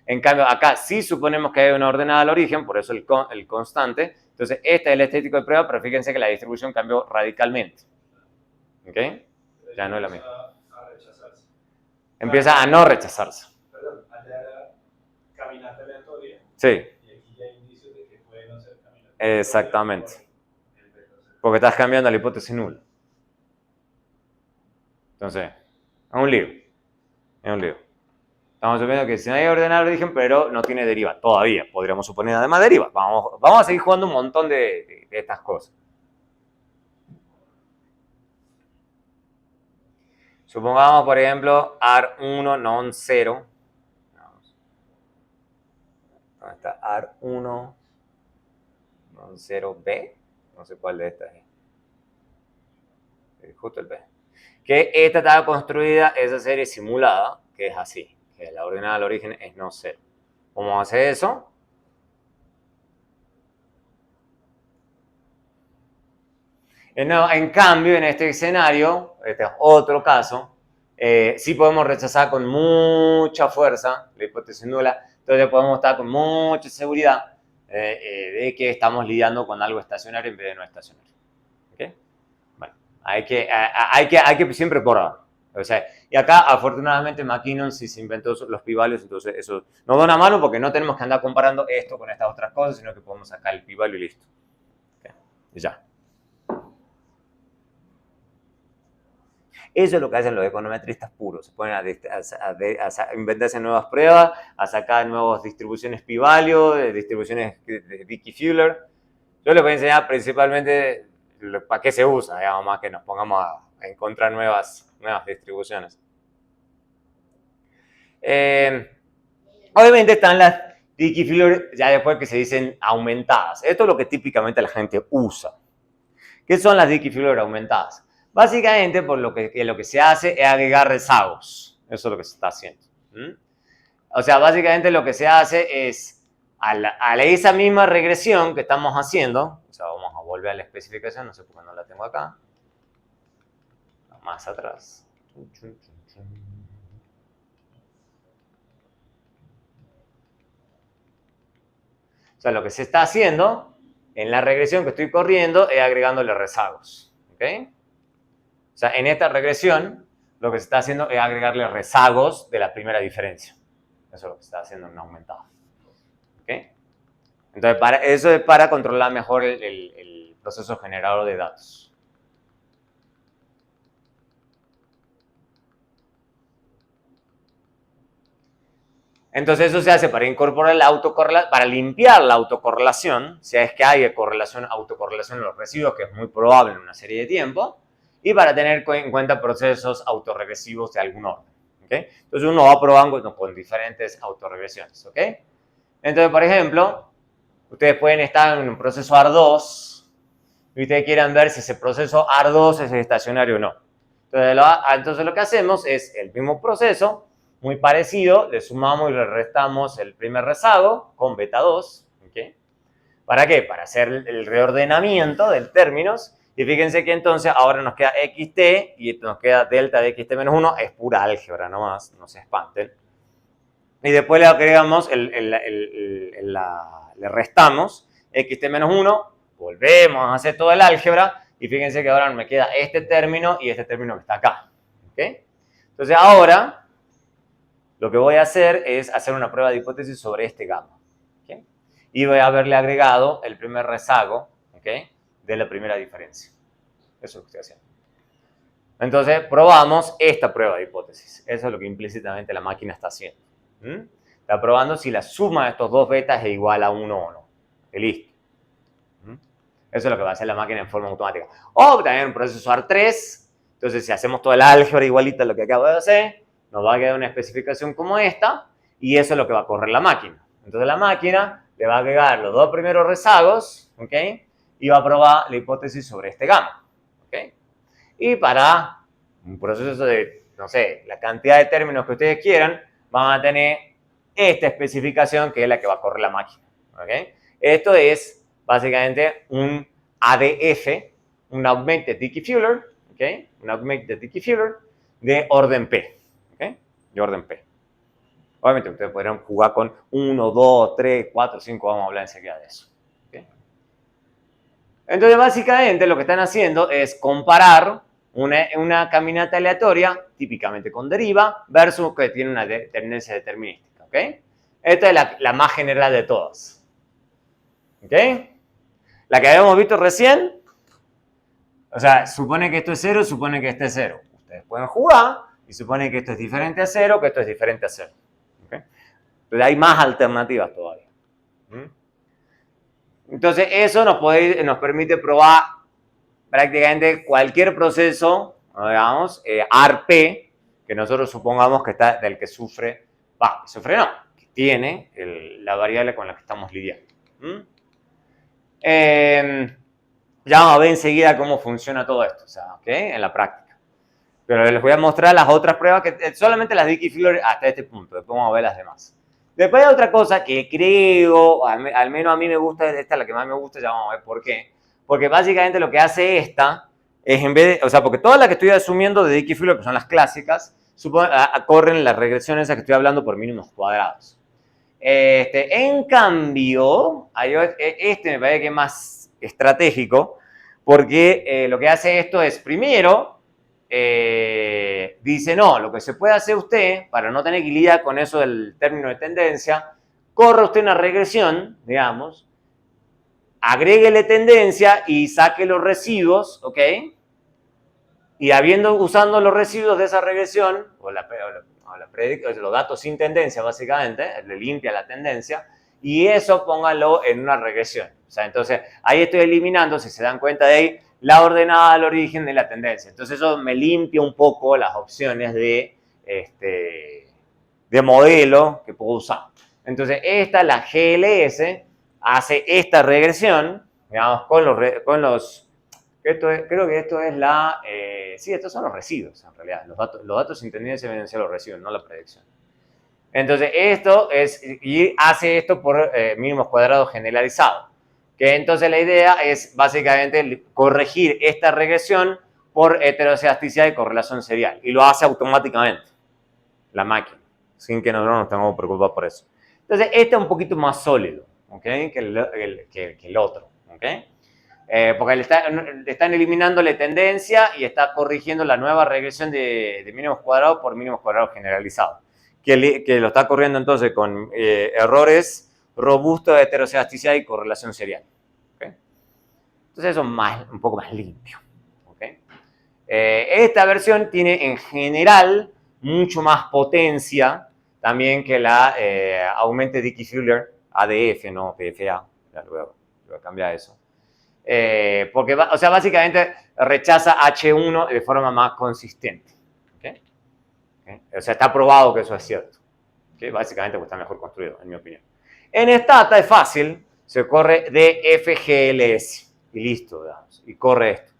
En cambio, acá sí suponemos que hay una ordenada al origen, por eso el constante. Entonces, este es el estadístico de prueba, pero fíjense que la distribución cambió radicalmente. ¿Ok? Ya no es la misma. A rechazarse. Empieza a no rechazarse. Perdón, allá era caminata aleatoria. Sí. Y aquí ya hay indicios de que puede no ser caminata aleatoria. Exactamente. Porque estás cambiando la hipótesis nula. Entonces, es un lío. Es un lío. Estamos suponiendo que si no hay ordenada al origen, pero no tiene deriva. Todavía podríamos suponer además deriva. Vamos a seguir jugando un montón de estas cosas. Supongamos, por ejemplo, AR1 non 0. ¿Dónde está AR1, 0B, no sé cuál de estas es. Justo el B. Que esta estaba construida, esa serie simulada, que es así, que la ordenada al origen es no 0. ¿Cómo hace eso? En cambio, en este escenario, este es otro caso, sí podemos rechazar con mucha fuerza la hipótesis nula, entonces podemos estar con mucha seguridad de que estamos lidiando con algo estacionario en vez de no estacionario. ¿Okay? Bueno, hay que siempre probar. O sea, y acá, afortunadamente, McKinnon sí se inventó los p-values, entonces eso nos da una mano porque no tenemos que andar comparando esto con estas otras cosas, sino que podemos sacar el p-value y listo. ¿Okay? Y ya. Eso es lo que hacen los econometristas puros. Se ponen a inventarse nuevas pruebas, a sacar nuevas distribuciones p-value, distribuciones de Dickey-Fuller. Yo les voy a enseñar principalmente para qué se usa, digamos, más que nos pongamos a encontrar nuevas distribuciones. Obviamente están las Dickey-Fuller ya después que se dicen aumentadas. Esto es lo que típicamente la gente usa. ¿Qué son las Dickey-Fuller aumentadas? Básicamente, por lo que se hace es agregar rezagos. Eso es lo que se está haciendo. O sea, básicamente lo que se hace es a esa misma regresión que estamos haciendo, o sea, vamos a volver a la especificación, no sé por qué no la tengo acá. Más atrás. O sea, lo que se está haciendo en la regresión que estoy corriendo es agregándole rezagos. ¿Ok? O sea, en esta regresión, lo que se está haciendo es agregarle rezagos de la primera diferencia. Eso es lo que se está haciendo en un aumentado. ¿Ok? Entonces, eso es para controlar mejor el proceso generador de datos. Entonces, eso se hace para incorporar la autocorrelación, para limpiar la autocorrelación, si es que hay autocorrelación en los residuos, que es muy probable en una serie de tiempo, y para tener en cuenta procesos autorregresivos de algún orden. ¿Okay? Entonces uno va probando con diferentes autorregresiones. ¿Okay? Entonces, por ejemplo, ustedes pueden estar en un proceso AR2 y ustedes quieran ver si ese proceso AR2 es estacionario o no. Entonces lo que hacemos es el mismo proceso, muy parecido, le sumamos y le restamos el primer rezago con beta 2. ¿Okay? ¿Para qué? Para hacer el reordenamiento de términos. Y fíjense que entonces ahora nos queda xt y nos queda delta de xt menos 1. Es pura álgebra nomás, no se espanten. Y después le agregamos, le restamos xt menos 1. Volvemos a hacer todo el álgebra. Y fíjense que ahora me queda este término y este término que está acá. ¿Okay? Entonces ahora lo que voy a hacer es hacer una prueba de hipótesis sobre este gamma. ¿Okay? Y voy a haberle agregado el primer rezago, ¿okay?, de la primera diferencia. Eso es lo que estoy haciendo. Entonces, probamos esta prueba de hipótesis. Eso es lo que implícitamente la máquina está haciendo. Está probando si la suma de estos dos betas es igual a 1 o no. Y listo. Eso es lo que va a hacer la máquina en forma automática. O también un proceso AR3. Entonces, si hacemos toda el álgebra igualita a lo que acabo de hacer, nos va a quedar una especificación como esta. Y eso es lo que va a correr la máquina. Entonces, la máquina le va a agregar los dos primeros rezagos, ¿ok?, y va a probar la hipótesis sobre este gamma. ¿Okay? Y para un proceso de, no sé, la cantidad de términos que ustedes quieran, van a tener esta especificación que es la que va a correr la máquina. ¿Okay? Esto es básicamente un ADF, un Augmented Dickey-Fuller, ¿okay?, un Augmented Dickey-Fuller de orden P. ¿Okay? De orden P. Obviamente ustedes podrían jugar con 1, 2, 3, 4, 5, vamos a hablar enseguida de eso. ¿Okay? Entonces, básicamente, lo que están haciendo es comparar una caminata aleatoria, típicamente con deriva, versus que tiene una tendencia determinística. ¿Okay? Esta es la más general de todas. ¿Okay? La que habíamos visto recién, o sea, supone que esto es 0, supone que este es 0. Ustedes pueden jugar y supone que esto es diferente a 0, que esto es diferente a 0. ¿Okay? Pero hay más alternativas todavía. Entonces, eso nos permite probar prácticamente cualquier proceso, digamos, ARP, que nosotros supongamos que está del que sufre, sufre no, que tiene la variable con la que estamos lidiando. Ya vamos a ver enseguida cómo funciona todo esto, o sea, ¿ok? En la práctica. Pero les voy a mostrar las otras pruebas, que solamente las Dickey-Fuller hasta este punto, después vamos a ver las demás. Después hay otra cosa que creo, al menos a mí me gusta, esta es la que más me gusta, ya vamos a ver por qué. Porque básicamente lo que hace esta es en vez de, o sea, porque todas las que estoy asumiendo de Dickey-Fuller, que son las clásicas, corren las regresiones esas que estoy hablando por mínimos cuadrados. En cambio, me parece que es más estratégico, porque lo que hace esto es, primero, dice, no, lo que se puede hacer usted, para no tener que lidiar con eso del término de tendencia, corre usted una regresión, digamos, agréguele tendencia y saque los residuos, ¿ok? Y usando los residuos de esa regresión, los datos sin tendencia, básicamente, le limpia la tendencia, y eso póngalo en una regresión. O sea, entonces, ahí estoy eliminando, si se dan cuenta de ahí, la ordenada al origen de la tendencia. Entonces, eso me limpia un poco las opciones de modelo que puedo usar. Entonces, la GLS, hace esta regresión, digamos, con los creo que esto es sí, estos son los residuos, en realidad. Los datos sin tendencia deben ser los residuos, no la predicción. Entonces, y hace esto por mínimos cuadrados generalizados. Que entonces la idea es básicamente corregir esta regresión por heterocedasticidad y correlación serial. Y lo hace automáticamente la máquina, sin que nosotros nos tengamos que preocupar por eso. Entonces, este es un poquito más sólido, ¿okay? que el otro, ¿ok? Porque le están eliminándole tendencia y está corrigiendo la nueva regresión de mínimos cuadrados por mínimos cuadrados generalizados. Que lo está corriendo entonces con errores robustos de heterocedasticidad y correlación serial. ¿Okay? Entonces eso es un poco más limpio. ¿Okay? Esta versión tiene en general mucho más potencia también que la Augmented Dickey-Fuller ADF, no PFA. Ya lo voy a cambiar eso. Porque, o sea, básicamente rechaza H1 de forma más consistente. ¿Okay? ¿Okay? O sea, está probado que eso es cierto. ¿Okay? Básicamente porque está mejor construido, en mi opinión. En Stata es fácil, se corre DFGLS y listo, digamos, y corre esto.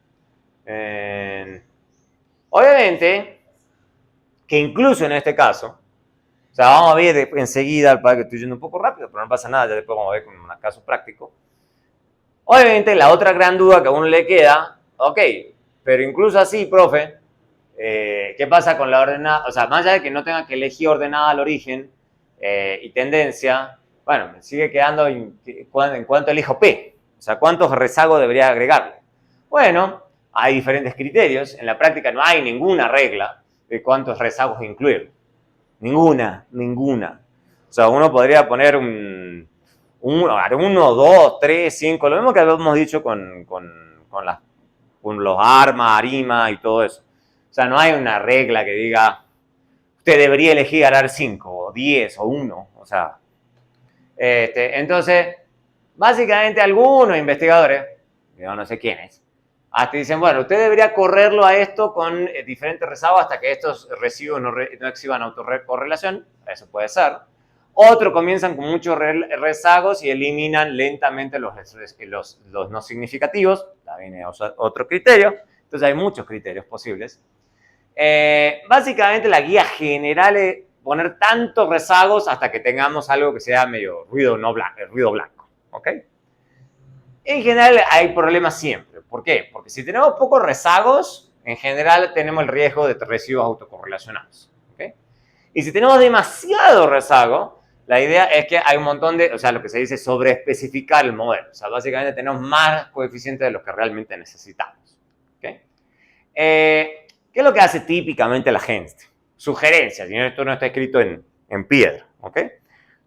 Obviamente, que incluso en este caso, o sea, vamos a ver enseguida, para que estoy yendo un poco rápido, pero no pasa nada, ya después vamos a ver con un caso práctico. Obviamente, la otra gran duda que a uno le queda, ok, pero incluso así, profe, ¿qué pasa con la ordenada? O sea, más allá de que no tenga que elegir ordenada al origen y tendencia, bueno, me sigue quedando en cuanto elijo P. O sea, ¿cuántos rezagos debería agregarle? Bueno, hay diferentes criterios. En la práctica no hay ninguna regla de cuántos rezagos incluir. Ninguna. O sea, uno podría poner 1, 2, 3, 5, lo mismo que habíamos dicho con los armas, arima y todo eso. O sea, no hay una regla que diga, usted debería elegir ganar 5, o 10, o 1. O sea, entonces, básicamente algunos investigadores, yo no sé quiénes, hasta dicen, bueno, usted debería correrlo a esto con diferentes rezagos hasta que estos residuos no exhiban autorrecorrelación. Eso puede ser. Otros comienzan con muchos rezagos y eliminan lentamente los no significativos. También es otro criterio. Entonces hay muchos criterios posibles. Básicamente la guía general es poner tantos rezagos hasta que tengamos algo que sea medio ruido blanco. ¿Ok? En general hay problemas siempre. ¿Por qué? Porque si tenemos pocos rezagos, en general tenemos el riesgo de residuos autocorrelacionados. ¿Ok? Y si tenemos demasiado rezago, la idea es que hay un montón de, o sea, lo que se dice sobreespecificar el modelo. O sea, básicamente tenemos más coeficientes de los que realmente necesitamos. ¿Okay? ¿Qué es lo que hace típicamente la gente? Sugerencias, y esto no está escrito en piedra. ¿Ok?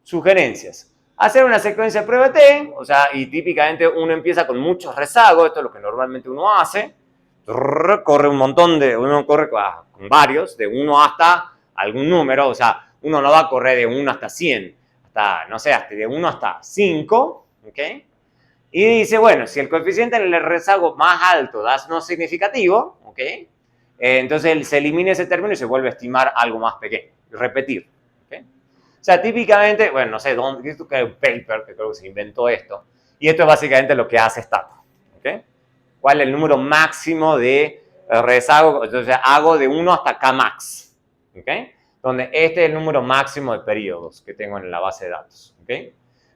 Sugerencias. Hacer una secuencia de prueba T, o sea, y típicamente uno empieza con muchos rezagos, esto es lo que normalmente uno hace. Corre uno corre con varios, de 1 hasta algún número, o sea, uno no va a correr de 1 hasta 100, hasta de 1 hasta 5, ¿ok? Y dice, bueno, si el coeficiente en el rezago más alto da no significativo, ¿ok? Entonces se elimina ese término y se vuelve a estimar algo más pequeño, y repetir, ¿ok? sea, típicamente, bueno, no sé, esto que hay un paper que creo que se inventó esto, y esto es básicamente lo que hace Stata, ¿ok? ¿Cuál es el número máximo de rezago? Entonces, hago de 1 hasta Kmax, ¿ok? Donde este es el número máximo de periodos que tengo en la base de datos, ¿ok?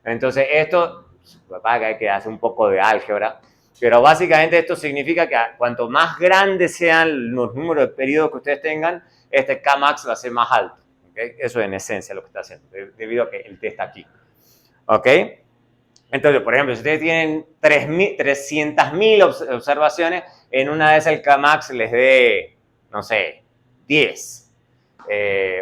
Entonces, esto, papá, que hay que hacer un poco de álgebra, pero básicamente esto significa que cuanto más grandes sean los números de periodos que ustedes tengan, este Kmax va a ser más alto. ¿Okay? Eso es en esencia lo que está haciendo, debido a que el T está aquí. ¿Ok? Entonces, por ejemplo, si ustedes tienen 300.000 observaciones, en una de esas el Kmax les dé, no sé, 10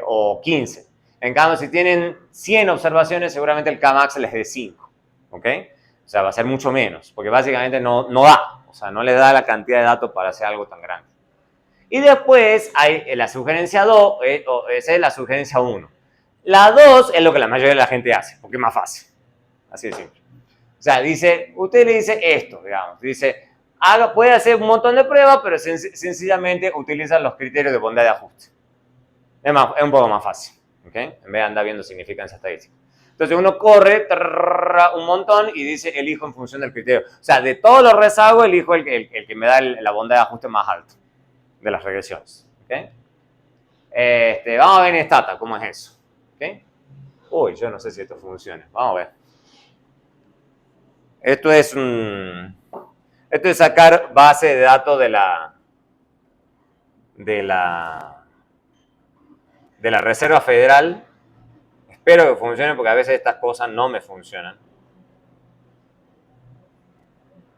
o 15. En cambio, si tienen 100 observaciones, seguramente el Kmax les dé 5. ¿Ok? O sea, va a ser mucho menos, porque básicamente no da. O sea, no le da la cantidad de datos para hacer algo tan grande. Y después hay la sugerencia 2, esa es la sugerencia 1. La 2 es lo que la mayoría de la gente hace, porque es más fácil. Así de simple. O sea, dice, usted le dice esto, digamos. Dice, puede hacer un montón de pruebas, pero sencillamente utiliza los criterios de bondad de ajuste. Es un poco más fácil, ¿ok? En vez de andar viendo significancia estadística. Entonces uno corre un montón y dice, elijo en función del criterio. O sea, de todos los rezagos, elijo el que me da la bondad de ajuste más alto de las regresiones. ¿Okay? Vamos a ver en Stata cómo es eso. ¿Okay? Uy, yo no sé si esto funciona. Vamos a ver. Esto es sacar base de datos de la Reserva Federal. Espero que funcione porque a veces estas cosas no me funcionan.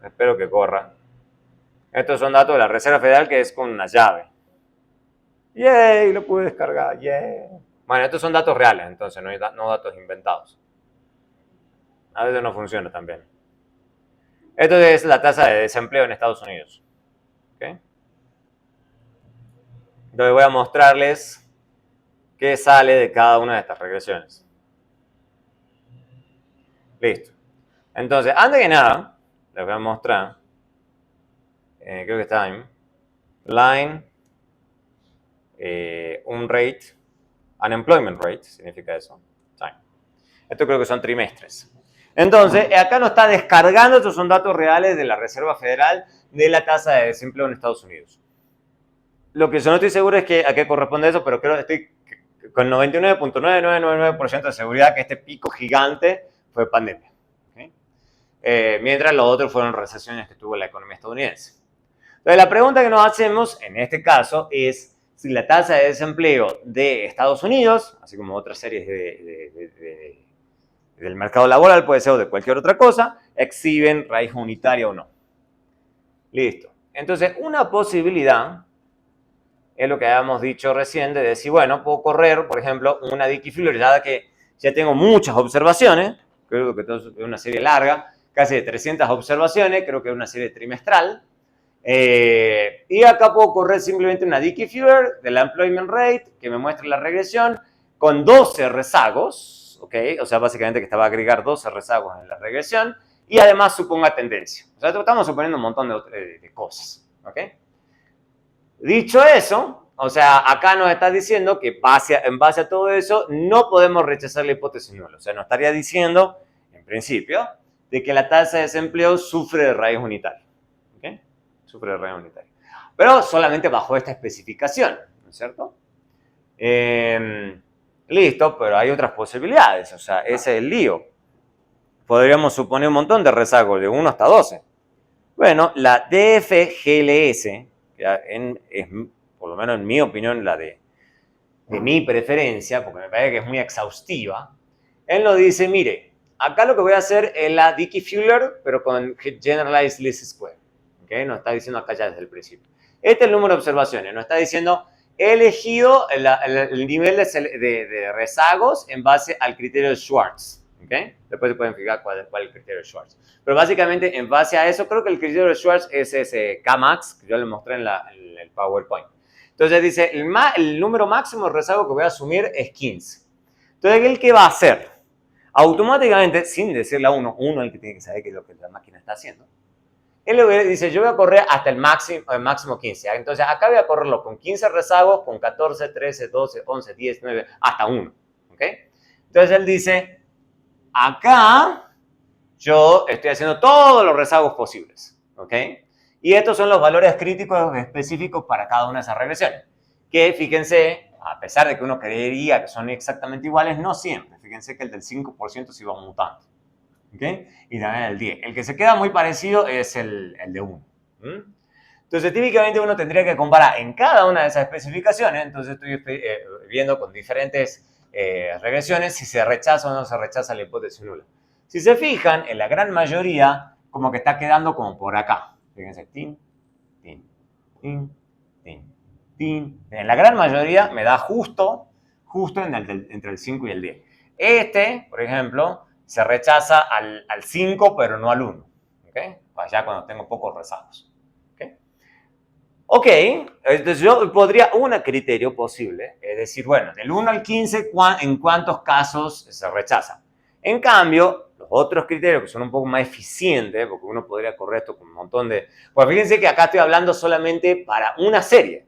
Espero que corra. Estos son datos de la Reserva Federal que es con una llave. ¡Yay! Lo pude descargar. ¡Yay! Bueno, estos son datos reales, entonces, no datos inventados. A veces no funciona también. Esto es la tasa de desempleo en Estados Unidos. ¿Okay? Entonces voy a mostrarles qué sale de cada una de estas regresiones. Listo. Entonces, antes que nada, les voy a mostrar, creo que está en line, un rate, unemployment rate, significa eso. Time. Esto creo que son trimestres. Entonces, acá nos está descargando, estos son datos reales de la Reserva Federal de la tasa de desempleo en Estados Unidos. Lo que yo no estoy seguro es que a qué corresponde eso, pero creo que estoy con 99.9999% de seguridad que este pico gigante fue pandemia. ¿Okay? Mientras los otros fueron recesiones que tuvo la economía estadounidense. Entonces, la pregunta que nos hacemos en este caso es si la tasa de desempleo de Estados Unidos, así como otras series del mercado laboral, puede ser o de cualquier otra cosa, exhiben raíz unitaria o no. Listo. Entonces, una posibilidad es lo que habíamos dicho recién de decir, bueno, puedo correr, por ejemplo, una Dickey Fuller, ya que ya tengo muchas observaciones, creo que es una serie larga, casi de 300 observaciones, creo que es una serie trimestral, y acá puedo correr simplemente una Dickey Fuller de la employment rate, que me muestra la regresión, con 12 rezagos, ¿ok? O sea, básicamente que esta va a agregar 12 rezagos en la regresión, y además suponga tendencia. O sea, estamos suponiendo un montón de cosas, ¿ok? Dicho eso, o sea, acá nos está diciendo que en base a todo eso no podemos rechazar la hipótesis nula. O sea, nos estaría diciendo, en principio, de que la tasa de desempleo sufre de raíz unitaria. ¿Ok? Sufre de raíz unitaria. Pero solamente bajo esta especificación, ¿no es cierto? Listo, pero hay otras posibilidades. O sea, ese es el lío. Podríamos suponer un montón de rezagos, de 1 hasta 12. Bueno, la DFGLS, es, por lo menos en mi opinión, la de mi preferencia, porque me parece que es muy exhaustiva, él nos dice, mire, acá lo que voy a hacer es la Dickey Fuller, pero con Generalized Least Square. ¿Okay? Nos está diciendo acá ya desde el principio. Este es el número de observaciones. Nos está diciendo, he elegido el nivel de rezagos en base al criterio de Schwartz. ¿Okay? Después se pueden fijar cuál es el criterio de Schwartz. Pero básicamente, en base a eso, creo que el criterio de Schwartz es ese Kmax, que yo le mostré en el PowerPoint. Entonces dice, el número máximo de rezago que voy a asumir es 15. Entonces, ¿él qué va a hacer? Automáticamente, sin decirle a uno el que tiene que saber qué es lo que la máquina está haciendo, él dice, yo voy a correr hasta el máximo 15. Entonces, acá voy a correrlo con 15 rezagos, con 14, 13, 12, 11, 10, 9, hasta 1. ¿Okay? Entonces él dice, acá yo estoy haciendo todos los rezagos posibles, ¿ok? Y estos son los valores críticos específicos para cada una de esas regresiones. Que fíjense, a pesar de que uno creería que son exactamente iguales, no siempre. Fíjense que el del 5% se iba mutando, ¿ok? Y también el 10. El que se queda muy parecido es el de 1. Entonces, típicamente uno tendría que comparar en cada una de esas especificaciones. Entonces, estoy viendo con diferentes regresiones si se rechaza o no se rechaza la hipótesis nula. Si se fijan, en la gran mayoría, como que está quedando como por acá. Fíjense, tin, tin, tin, tin, tin. En la gran mayoría me da justo entre el 5 y el 10. Este, por ejemplo, se rechaza al 5, pero no al 1. ¿Okay? Allá cuando tengo pocos rezagos. Ok, entonces yo podría, un criterio posible, es decir, bueno, del 1 al 15, ¿en cuántos casos se rechaza? En cambio, los otros criterios que son un poco más eficientes, porque uno podría correr esto con un montón de... Pues fíjense que acá estoy hablando solamente para una serie.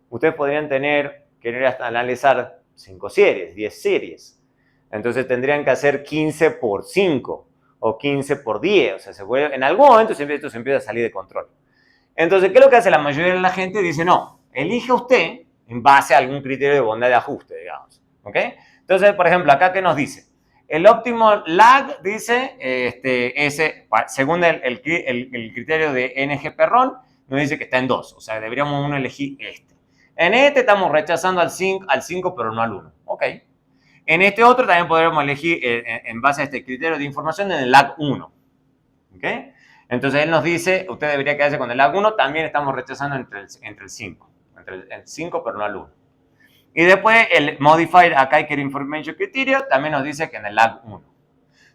Ustedes podrían querer hasta analizar 5 series, 10 series. Entonces tendrían que hacer 15 por 5 o 15 por 10. O sea, en algún momento esto se empieza a salir de control. Entonces, ¿qué es lo que hace la mayoría de la gente? Dice, no, elige usted en base a algún criterio de bondad de ajuste, digamos. ¿Ok? Entonces, por ejemplo, acá, ¿qué nos dice? El óptimo lag, dice, según el criterio de NG Perrón, nos dice que está en 2. O sea, deberíamos uno elegir este. En este estamos rechazando al 5, pero no al 1. ¿Ok? En este otro también podríamos elegir, en base a este criterio de información, en el lag 1. ¿Ok? Entonces él nos dice, usted debería quedarse con el lag 1, también estamos rechazando entre el 5. Entre el 5, pero no al 1. Y después el Modified Akaker Information Criteria también nos dice que en el lag 1. O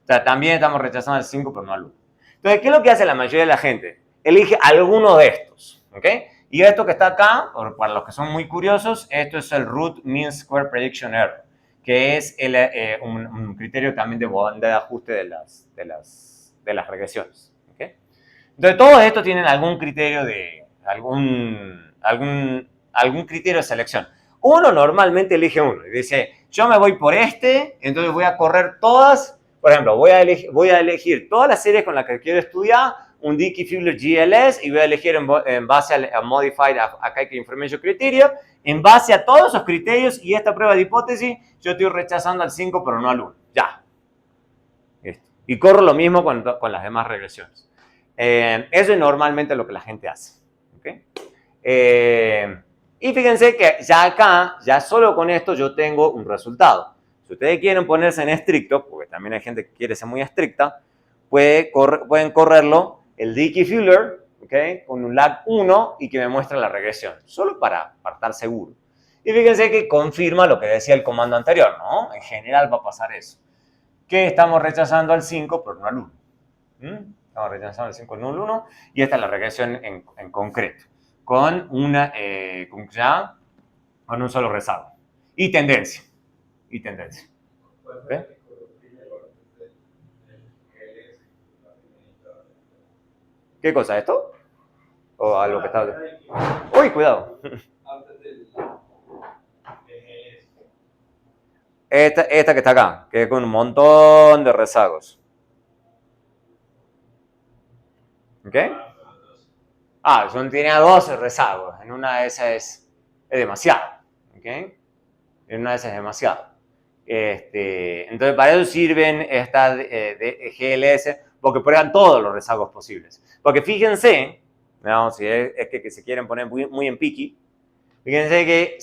sea, también estamos rechazando el 5, pero no al 1. Entonces, ¿qué es lo que hace la mayoría de la gente? Elige alguno de estos, ¿ok? Y esto que está acá, para los que son muy curiosos, esto es el Root Mean Square Prediction Error, que es un criterio también de bondad de ajuste de las regresiones. ¿Okay? Entonces, todos estos tienen algún criterio algún criterio de selección. Uno normalmente elige uno y dice, yo me voy por este, entonces voy a correr todas. Por ejemplo, voy a elegir todas las series con las que quiero estudiar, un Dickey-Fugler GLS, y voy a elegir en base a Modified Akaker Information Criteria. En base a todos esos criterios y esta prueba de hipótesis, yo estoy rechazando al 5, pero no al 1. Ya. Y corro lo mismo con las demás regresiones. Eso es normalmente lo que la gente hace. ¿Okay? Y fíjense que ya acá, ya solo con esto yo tengo un resultado. Si ustedes quieren ponerse en estricto, porque también hay gente que quiere ser muy estricta, pueden correrlo el Dickey-Fugler, ¿okay? Con un lag 1 y que me muestre la regresión, solo para estar seguro. Y fíjense que confirma lo que decía el comando anterior, ¿no? En general va a pasar eso. Que estamos rechazando al 5, pero no al 1. Estamos rechazando al 5, no al 1. Y esta es la regresión en concreto. Con un solo rezago. Y tendencia. ¿Okay? ¿Qué cosa? ¿Esto? ¿O algo que está...? ¡Uy, cuidado! Esta que está acá, que es con un montón de rezagos. ¿Ok? Tiene 12 rezagos. En una de esas es demasiado. ¿Ok? En una de esas es demasiado. Entonces, para eso sirven estas de GLS, porque prueban todos los rezagos posibles. Porque fíjense, digamos, si es que se quieren poner muy en piqui, fíjense que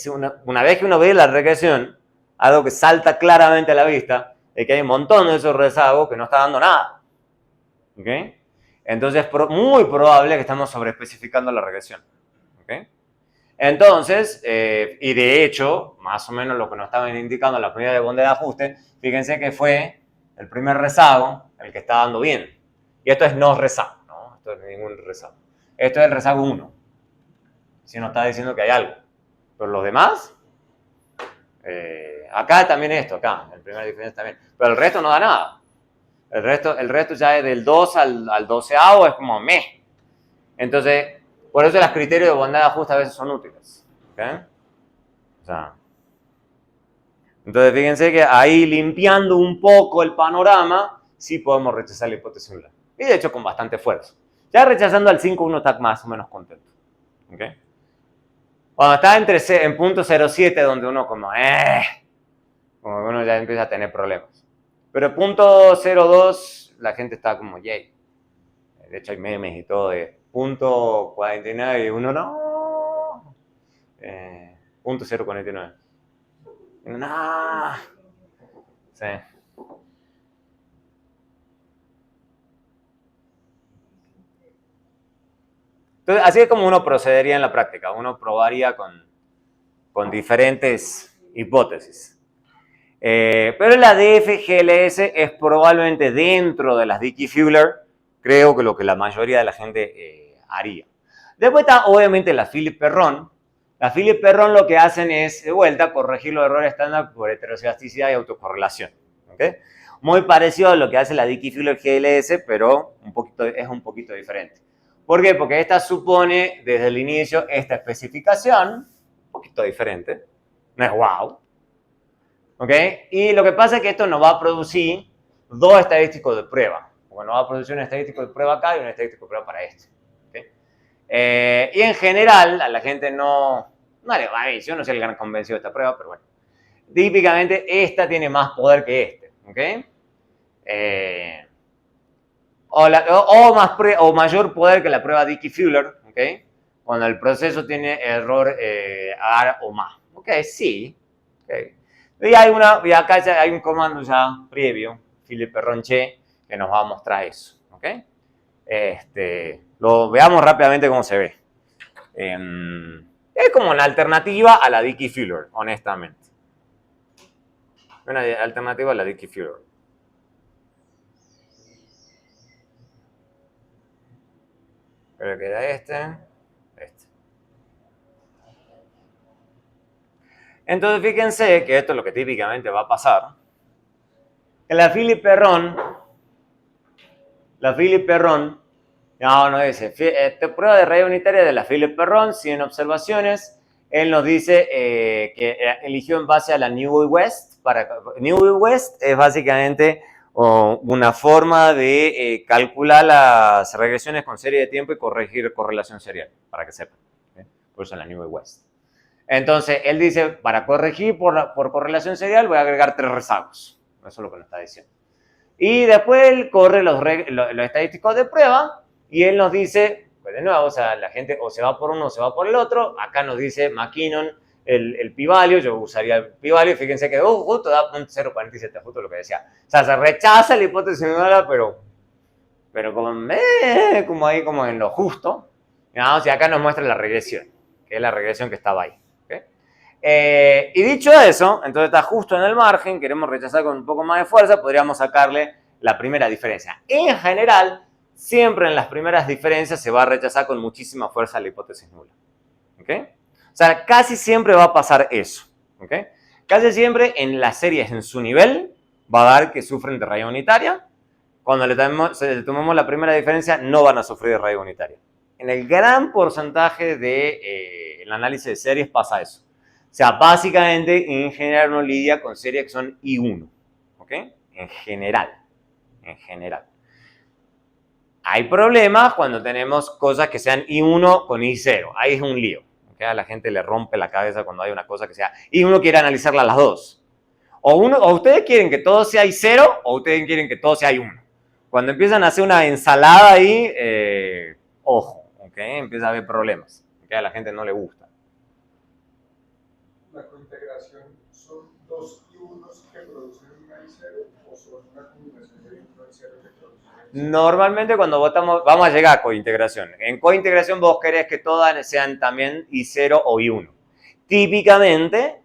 una vez que uno ve la regresión, algo que salta claramente a la vista es que hay un montón de esos rezagos que no está dando nada. ¿Ok? Entonces, es muy probable que estamos sobreespecificando la regresión. ¿Ok? Entonces, y de hecho, más o menos lo que nos estaban indicando la primera de bondad de ajuste, fíjense que fue el primer rezago el que está dando bien. Y esto es no rezago, ¿no? Esto no es ningún rezago. Esto es el rezago 1. Si nos está diciendo que hay algo. Pero los demás, acá también esto, acá, el primer diferencia también. Pero el resto no da nada. El resto ya es del 2 al 12avo, es como meh. Entonces, por eso los criterios de bondad de ajuste a veces son útiles. ¿Okay? O sea, Entonces, fíjense que ahí limpiando un poco el panorama, sí podemos rechazar la hipótesis nula. Y de hecho con bastante fuerza. Ya rechazando al 5 uno está más o menos contento. ¿Okay? Cuando está en punto 07 donde uno como que uno ya empieza a tener problemas. Pero punto 02 la gente está como yay. De hecho hay memes y todo de punto 49 y uno no. Punto 049. No. Sí. Entonces, así es como uno procedería en la práctica. Uno probaría con diferentes hipótesis. Pero la DFGLS es probablemente dentro de las Dickey-Fuller, creo que lo que la mayoría de la gente haría. Después está obviamente la Philip-Perron. La Philip-Perron lo que hacen es, de vuelta, corregir los errores estándar por heterocedasticidad y autocorrelación. ¿Okay? Muy parecido a lo que hace la Dickey-Fuller GLS, pero es un poquito diferente. ¿Por qué? Porque esta supone desde el inicio esta especificación, un poquito diferente, no es wow. ¿Ok? Y lo que pasa es que esto nos va a producir dos estadísticos de prueba. Porque nos va a producir un estadístico de prueba acá y un estadístico de prueba para este. ¿Okay? Y en general, a la gente no le va a ver. Yo no soy el gran convencido de esta prueba, pero bueno. Típicamente, esta tiene más poder que este. ¿Ok? O mayor poder que la prueba Dickey-Fuller. ¿Ok? Cuando el proceso tiene error AR o más. ¿Ok? Sí. ¿Ok? Y acá hay un comando ya previo, Philip-Perron che, que nos va a mostrar eso. ¿Ok? Lo veamos rápidamente cómo se ve. Es como una alternativa a la Dickey-Fuller, honestamente. Una alternativa a la Dickey-Fuller. Creo que era este. Entonces, fíjense que esto es lo que típicamente va a pasar. En la Philip-Perron, no dice, prueba de raíz unitaria de la Philip-Perron, 100 observaciones. Él nos dice que eligió en base a la Newell West. Newell West es básicamente una forma de calcular las regresiones con serie de tiempo y corregir correlación serial, para que sepan. Por eso la Newell West. Entonces, él dice, para corregir por correlación serial voy a agregar 3 rezagos. Eso es lo que nos está diciendo. Y después él corre los estadísticos de prueba y él nos dice, pues de nuevo, o sea, la gente o se va por uno o se va por el otro. Acá nos dice McKinnon el p-value, yo usaría el p-value. Fíjense que justo da 0.47, justo lo que decía. O sea, se rechaza la hipótesis nula, pero como ahí, como en lo justo. ¿No? O sea, acá nos muestra la regresión, que es la regresión que estaba ahí. Y dicho eso, entonces está justo en el margen, queremos rechazar con un poco más de fuerza, podríamos sacarle la primera diferencia. En general, siempre en las primeras diferencias se va a rechazar con muchísima fuerza la hipótesis nula. ¿Okay? O sea, casi siempre va a pasar eso. ¿Okay? Casi siempre en las series en su nivel va a dar que sufren de raya unitaria. Cuando le tomemos la primera diferencia, no van a sufrir de raya unitaria. En el gran porcentaje del análisis de series pasa eso. O sea, básicamente, en general uno lidia con series que son I1, ¿ok? En general. Hay problemas cuando tenemos cosas que sean I1 con I0. Ahí es un lío. ¿Okay? A la gente le rompe la cabeza cuando hay una cosa que sea y uno quiere analizarla las dos. O ustedes quieren que todo sea I0 o ustedes quieren que todo sea I1. Cuando empiezan a hacer una ensalada ahí, ojo, ¿ok? Empieza a haber problemas. ¿Okay? A la gente no le gusta. ¿La cointegración son dos I1s que producen una I0 o son una combinación de I1 y 0 que producen I0? Normalmente cuando vamos a llegar a cointegración. En cointegración vos querés que todas sean también I0 o I1. Típicamente,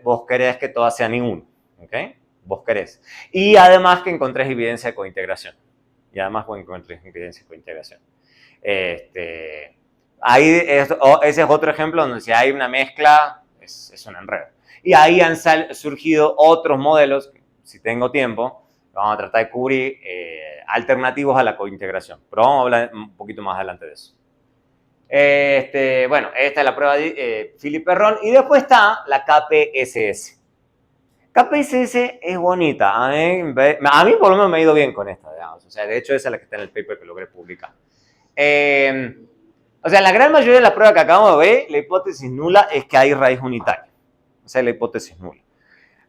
vos querés que todas sean I1. ¿Ok? Vos querés. Y además que encontrés evidencia de cointegración. Ahí ese es otro ejemplo donde si hay una mezcla, es un enredo. Y ahí han surgido otros modelos, si tengo tiempo, vamos a tratar de cubrir alternativos a la cointegración. Pero vamos a hablar un poquito más adelante de eso. Bueno, esta es la prueba de Philip-Perron. Y después está la KPSS. KPSS es bonita. A mí por lo menos me ha ido bien con esta, digamos. O sea, de hecho esa es la que está en el paper que logré publicar. O sea, la gran mayoría de las pruebas que acabamos de ver, la hipótesis nula es que hay raíz unitaria. O sea, la hipótesis nula.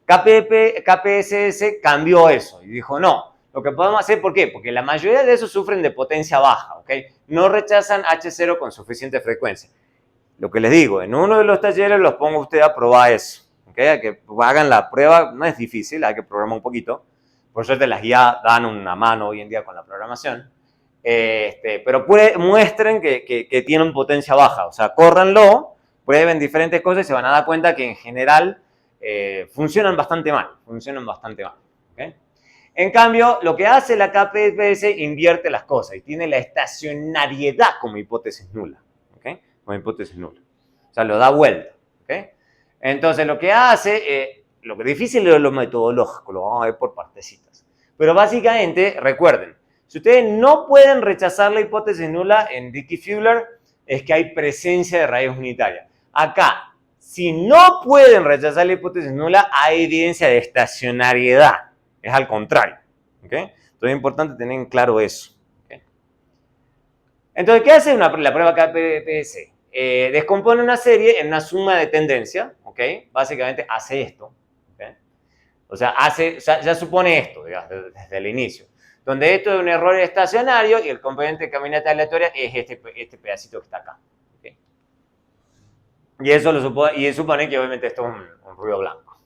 KPSS cambió eso y dijo, no, lo que podemos hacer, ¿por qué? Porque la mayoría de esos sufren de potencia baja, ¿ok? No rechazan H0 con suficiente frecuencia. Lo que les digo, en uno de los talleres los pongo a ustedes a probar eso, ¿ok? A que hagan la prueba, no es difícil, hay que programar un poquito. Por suerte las guías dan una mano hoy en día con la programación. Pero muestren que tienen potencia baja, o sea, córranlo, prueben diferentes cosas y se van a dar cuenta que en general funcionan bastante mal, ¿okay? En cambio, lo que hace la KPSS invierte las cosas y tiene la estacionariedad como hipótesis nula, ¿okay? Como hipótesis nula, o sea, lo da vuelta, ¿okay? Entonces, lo que hace, lo que es difícil es lo metodológico, lo vamos a ver por partecitas, pero básicamente, recuerden, si ustedes no pueden rechazar la hipótesis nula en Dickey-Fuller, es que hay presencia de raíz unitaria. Acá, si no pueden rechazar la hipótesis nula, hay evidencia de estacionariedad. Es al contrario. ¿Okay? Entonces es importante tener en claro eso. ¿Okay? Entonces, ¿qué hace la prueba KPSS? Descompone una serie en una suma de tendencia. ¿Okay? Básicamente hace esto. ¿Okay? O sea, ya supone esto, digamos, desde el inicio. Donde esto es un error estacionario y el componente de caminata aleatoria es este pedacito que está acá. ¿Okay? Y eso supone que obviamente esto es un ruido blanco.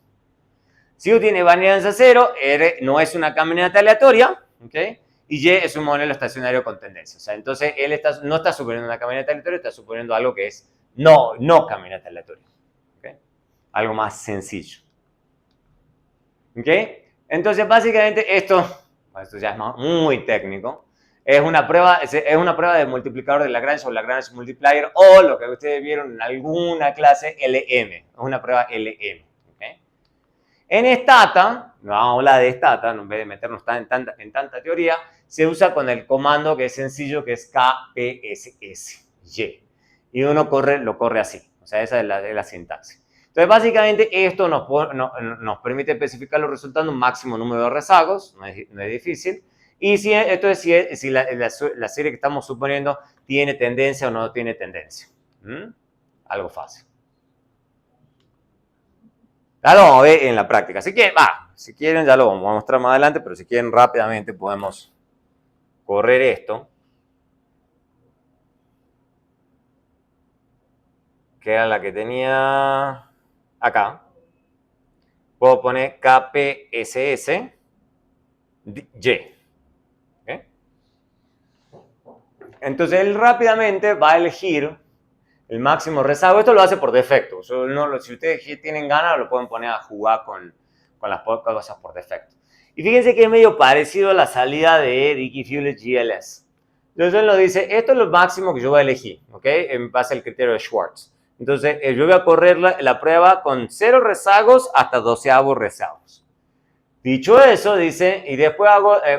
Si U tiene varianza 0, R no es una caminata aleatoria, ¿okay? Y Y es un modelo estacionario con tendencia. O sea, entonces él no está suponiendo una caminata aleatoria, está suponiendo algo que es no caminata aleatoria. ¿Okay? Algo más sencillo. ¿Okay? Entonces, básicamente esto ya es muy técnico, es una prueba de multiplicador de Lagrange o Lagrange multiplier o lo que ustedes vieron en alguna clase, LM. Es una prueba LM. ¿Okay? En Stata, vamos a hablar de Stata, en vez de meternos en tanta teoría, se usa con el comando que es sencillo, que es KPSSY. Y uno lo corre así. O sea, esa es la sintaxis. Entonces, básicamente, esto nos permite especificar los resultados de un máximo número de rezagos, no es difícil, y si la serie que estamos suponiendo tiene tendencia o no tiene tendencia. Algo fácil. Ya lo vamos a ver en la práctica. Así que, si quieren, ya lo vamos a mostrar más adelante, pero si quieren rápidamente podemos correr esto. Que era la que tenía acá. Puedo poner KPSS Y. ¿Okay? Entonces él rápidamente va a elegir el máximo rezago. Esto lo hace por defecto. Si ustedes tienen ganas, lo pueden poner a jugar con las cosas por defecto. Y fíjense que es medio parecido a la salida de Dickey-Fuller GLS. Entonces él nos dice, esto es lo máximo que yo voy a elegir, ¿ok? En base al criterio de Schwartz. Entonces yo voy a correr la prueba con 0 rezagos hasta 12avos rezagos. Dicho eso, dice, y después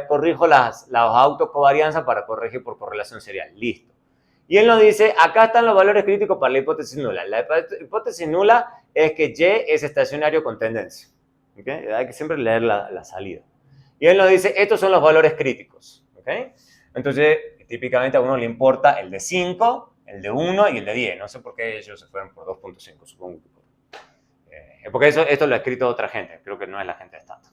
corrijo las autocovarianzas para corregir por correlación serial. Listo. Y él nos dice, acá están los valores críticos para la hipótesis nula. La hipótesis nula es que Y es estacionario con tendencia. ¿Okay? Hay que siempre leer la salida. Y él nos dice, estos son los valores críticos. ¿Okay? Entonces, típicamente a uno le importa el de 5, el de 1 y el de 10. No sé por qué ellos se fueron por 2.5, supongo que porque esto lo ha escrito otra gente. Creo que no es la gente de Stata.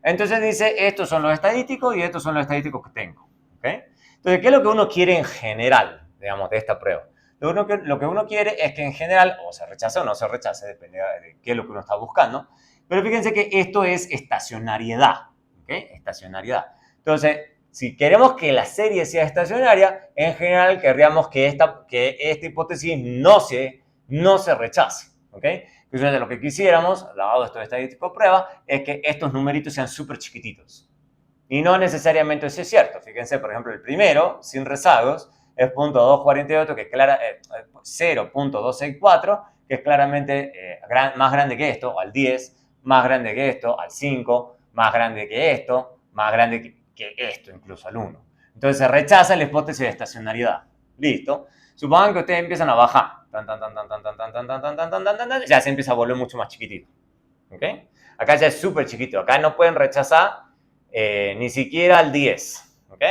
Entonces dice, estos son los estadísticos y estos son los estadísticos que tengo. ¿Okay? Entonces, ¿qué es lo que uno quiere en general, digamos, de esta prueba? Lo que uno quiere es que en general, o se rechace o no se rechace, depende de qué es lo que uno está buscando. Pero fíjense que esto es estacionariedad. ¿Okay? Estacionariedad. Entonces, si queremos que la serie sea estacionaria, en general querríamos que esta hipótesis no se rechace. ¿Okay? Entonces, lo que quisiéramos, dado esto de estadístico prueba, es que estos numeritos sean súper chiquititos. Y no necesariamente eso es cierto. Fíjense, por ejemplo, el primero, sin rezagos, es .248, que es 0.264, que es claramente más grande que esto, al 10, más grande que esto, al 5, más grande que esto, más grande que esto, incluso al 1. Entonces se rechaza la hipótesis de estacionariedad. Listo. Supongan que ustedes empiezan a bajar. Ya se empieza a volver mucho más chiquitito. ¿Ok? Acá ya es súper chiquito. Acá no pueden rechazar ni siquiera al 10. ¿Ok?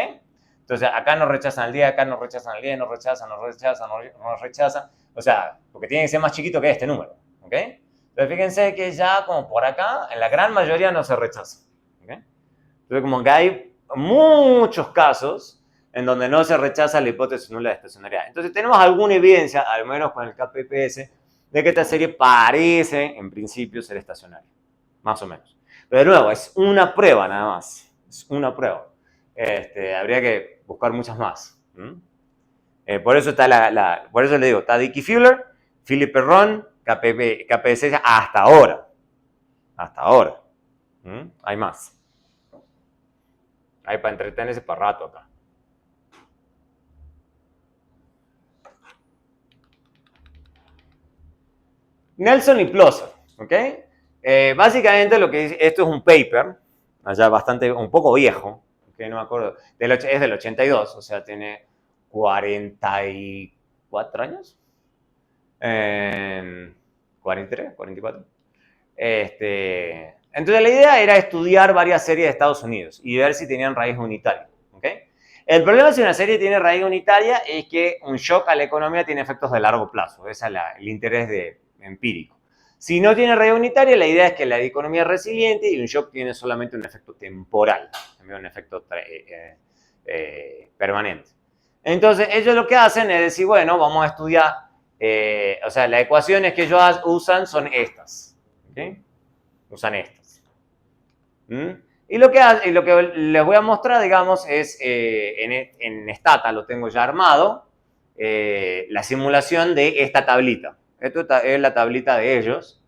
Entonces, acá no rechazan al 10, acá no rechazan al 10, no rechazan. No rechazan. O sea, porque tiene que ser más chiquito que este número. ¿Ok? Entonces, fíjense que ya como por acá, en la gran mayoría no se rechaza. ¿Ok? Entonces, como que hay muchos casos en donde no se rechaza la hipótesis nula de estacionariedad. Entonces, tenemos alguna evidencia, al menos con el KPPS, de que esta serie parece, en principio, ser estacionaria. Más o menos. Pero de nuevo, es una prueba nada más. Es una prueba. Habría que buscar muchas más. Por eso está por eso le digo, está Dickey Fuller, Philip Perron, KPS hasta ahora. Hasta ahora. Hay más. Hay para entretenerse para rato acá. Nelson y Plosser, ¿ok? Básicamente lo que dice, esto es un paper, allá un poco viejo, que no me acuerdo, es del 82, o sea, tiene 44 años. 43, 44. Entonces la idea era estudiar varias series de Estados Unidos y ver si tenían raíz unitaria, ¿ok? El problema si una serie tiene raíz unitaria es que un shock a la economía tiene efectos de largo plazo, ese es el interés empírico. Si no tiene raíz unitaria, la idea es que la economía es resiliente y un shock tiene solamente un efecto temporal, un efecto permanente. Entonces, ellos lo que hacen es decir, bueno, vamos a estudiar, o sea, las ecuaciones que ellos usan son estas, ¿ok? Usan estas. Y lo que les voy a mostrar, digamos, es en Stata, lo tengo ya armado, la simulación de esta tablita. Esto es la tablita de ellos.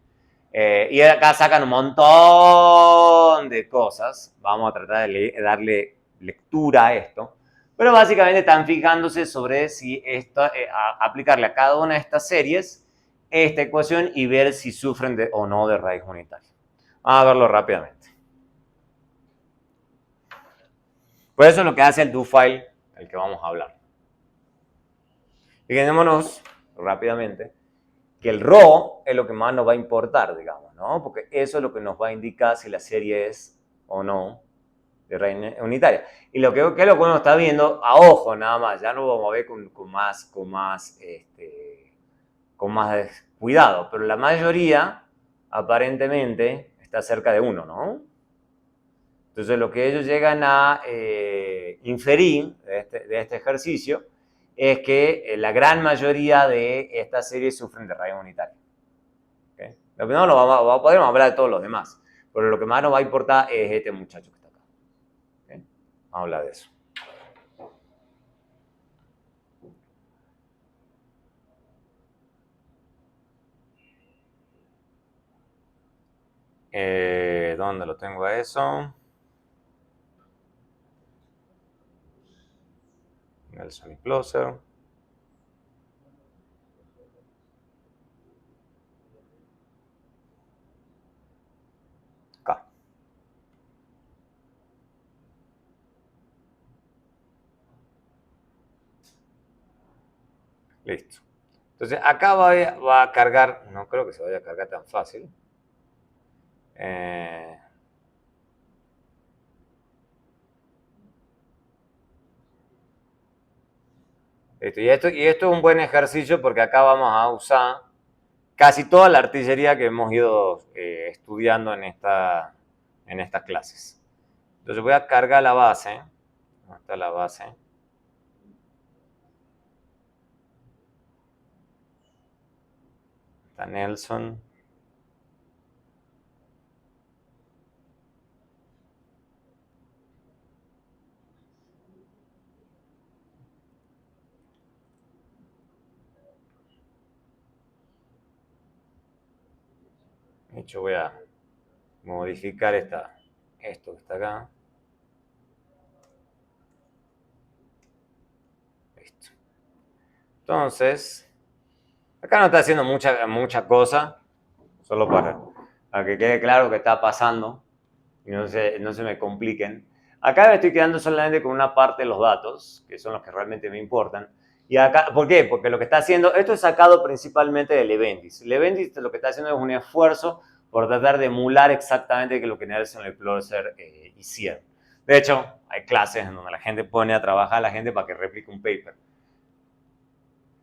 Y acá sacan un montón de cosas. Vamos a tratar de darle lectura a esto. Pero básicamente están fijándose sobre si aplicarle a cada una de estas series esta ecuación y ver si sufren o no de raíz unitaria. Vamos a verlo rápidamente. Pues eso es lo que hace el do-file del que vamos a hablar. Fijémonos rápidamente que el raw es lo que más nos va a importar, digamos, ¿no? Porque eso es lo que nos va a indicar si la serie es o no de raíz unitaria. Y lo que es lo que uno está viendo, a ojo nada más, ya no lo vamos a ver con más cuidado, pero la mayoría aparentemente está cerca de 1, ¿no? Entonces lo que ellos llegan a inferir de este ejercicio es que la gran mayoría de estas series sufren de raíz unitaria. ¿Okay? Lo que no podemos hablar de todos los demás, pero lo que más nos va a importar es este muchacho que está acá. ¿Okay? Vamos a hablar de eso. ¿Dónde lo tengo a eso? Nelson y Plosser. Acá. Listo. Entonces acá va a cargar, no creo que se vaya a cargar tan fácil. Y esto es un buen ejercicio porque acá vamos a usar casi toda la artillería que hemos ido estudiando en estas clases. Entonces voy a cargar la base. ¿Dónde está la base? Está Nelson. De hecho voy a modificar esto que está acá. Listo. Entonces, acá no está haciendo mucha cosa, solo para que quede claro que está pasando y no se me compliquen. Acá me estoy quedando solamente con una parte de los datos, que son los que realmente me importan. Y acá, ¿por qué? Porque lo que está haciendo, esto es sacado principalmente del Leventis. Leventis lo que está haciendo es un esfuerzo por tratar de emular exactamente lo que Nelson y Plorser hicieron. De hecho, hay clases en donde la gente pone a trabajar a la gente para que replique un paper.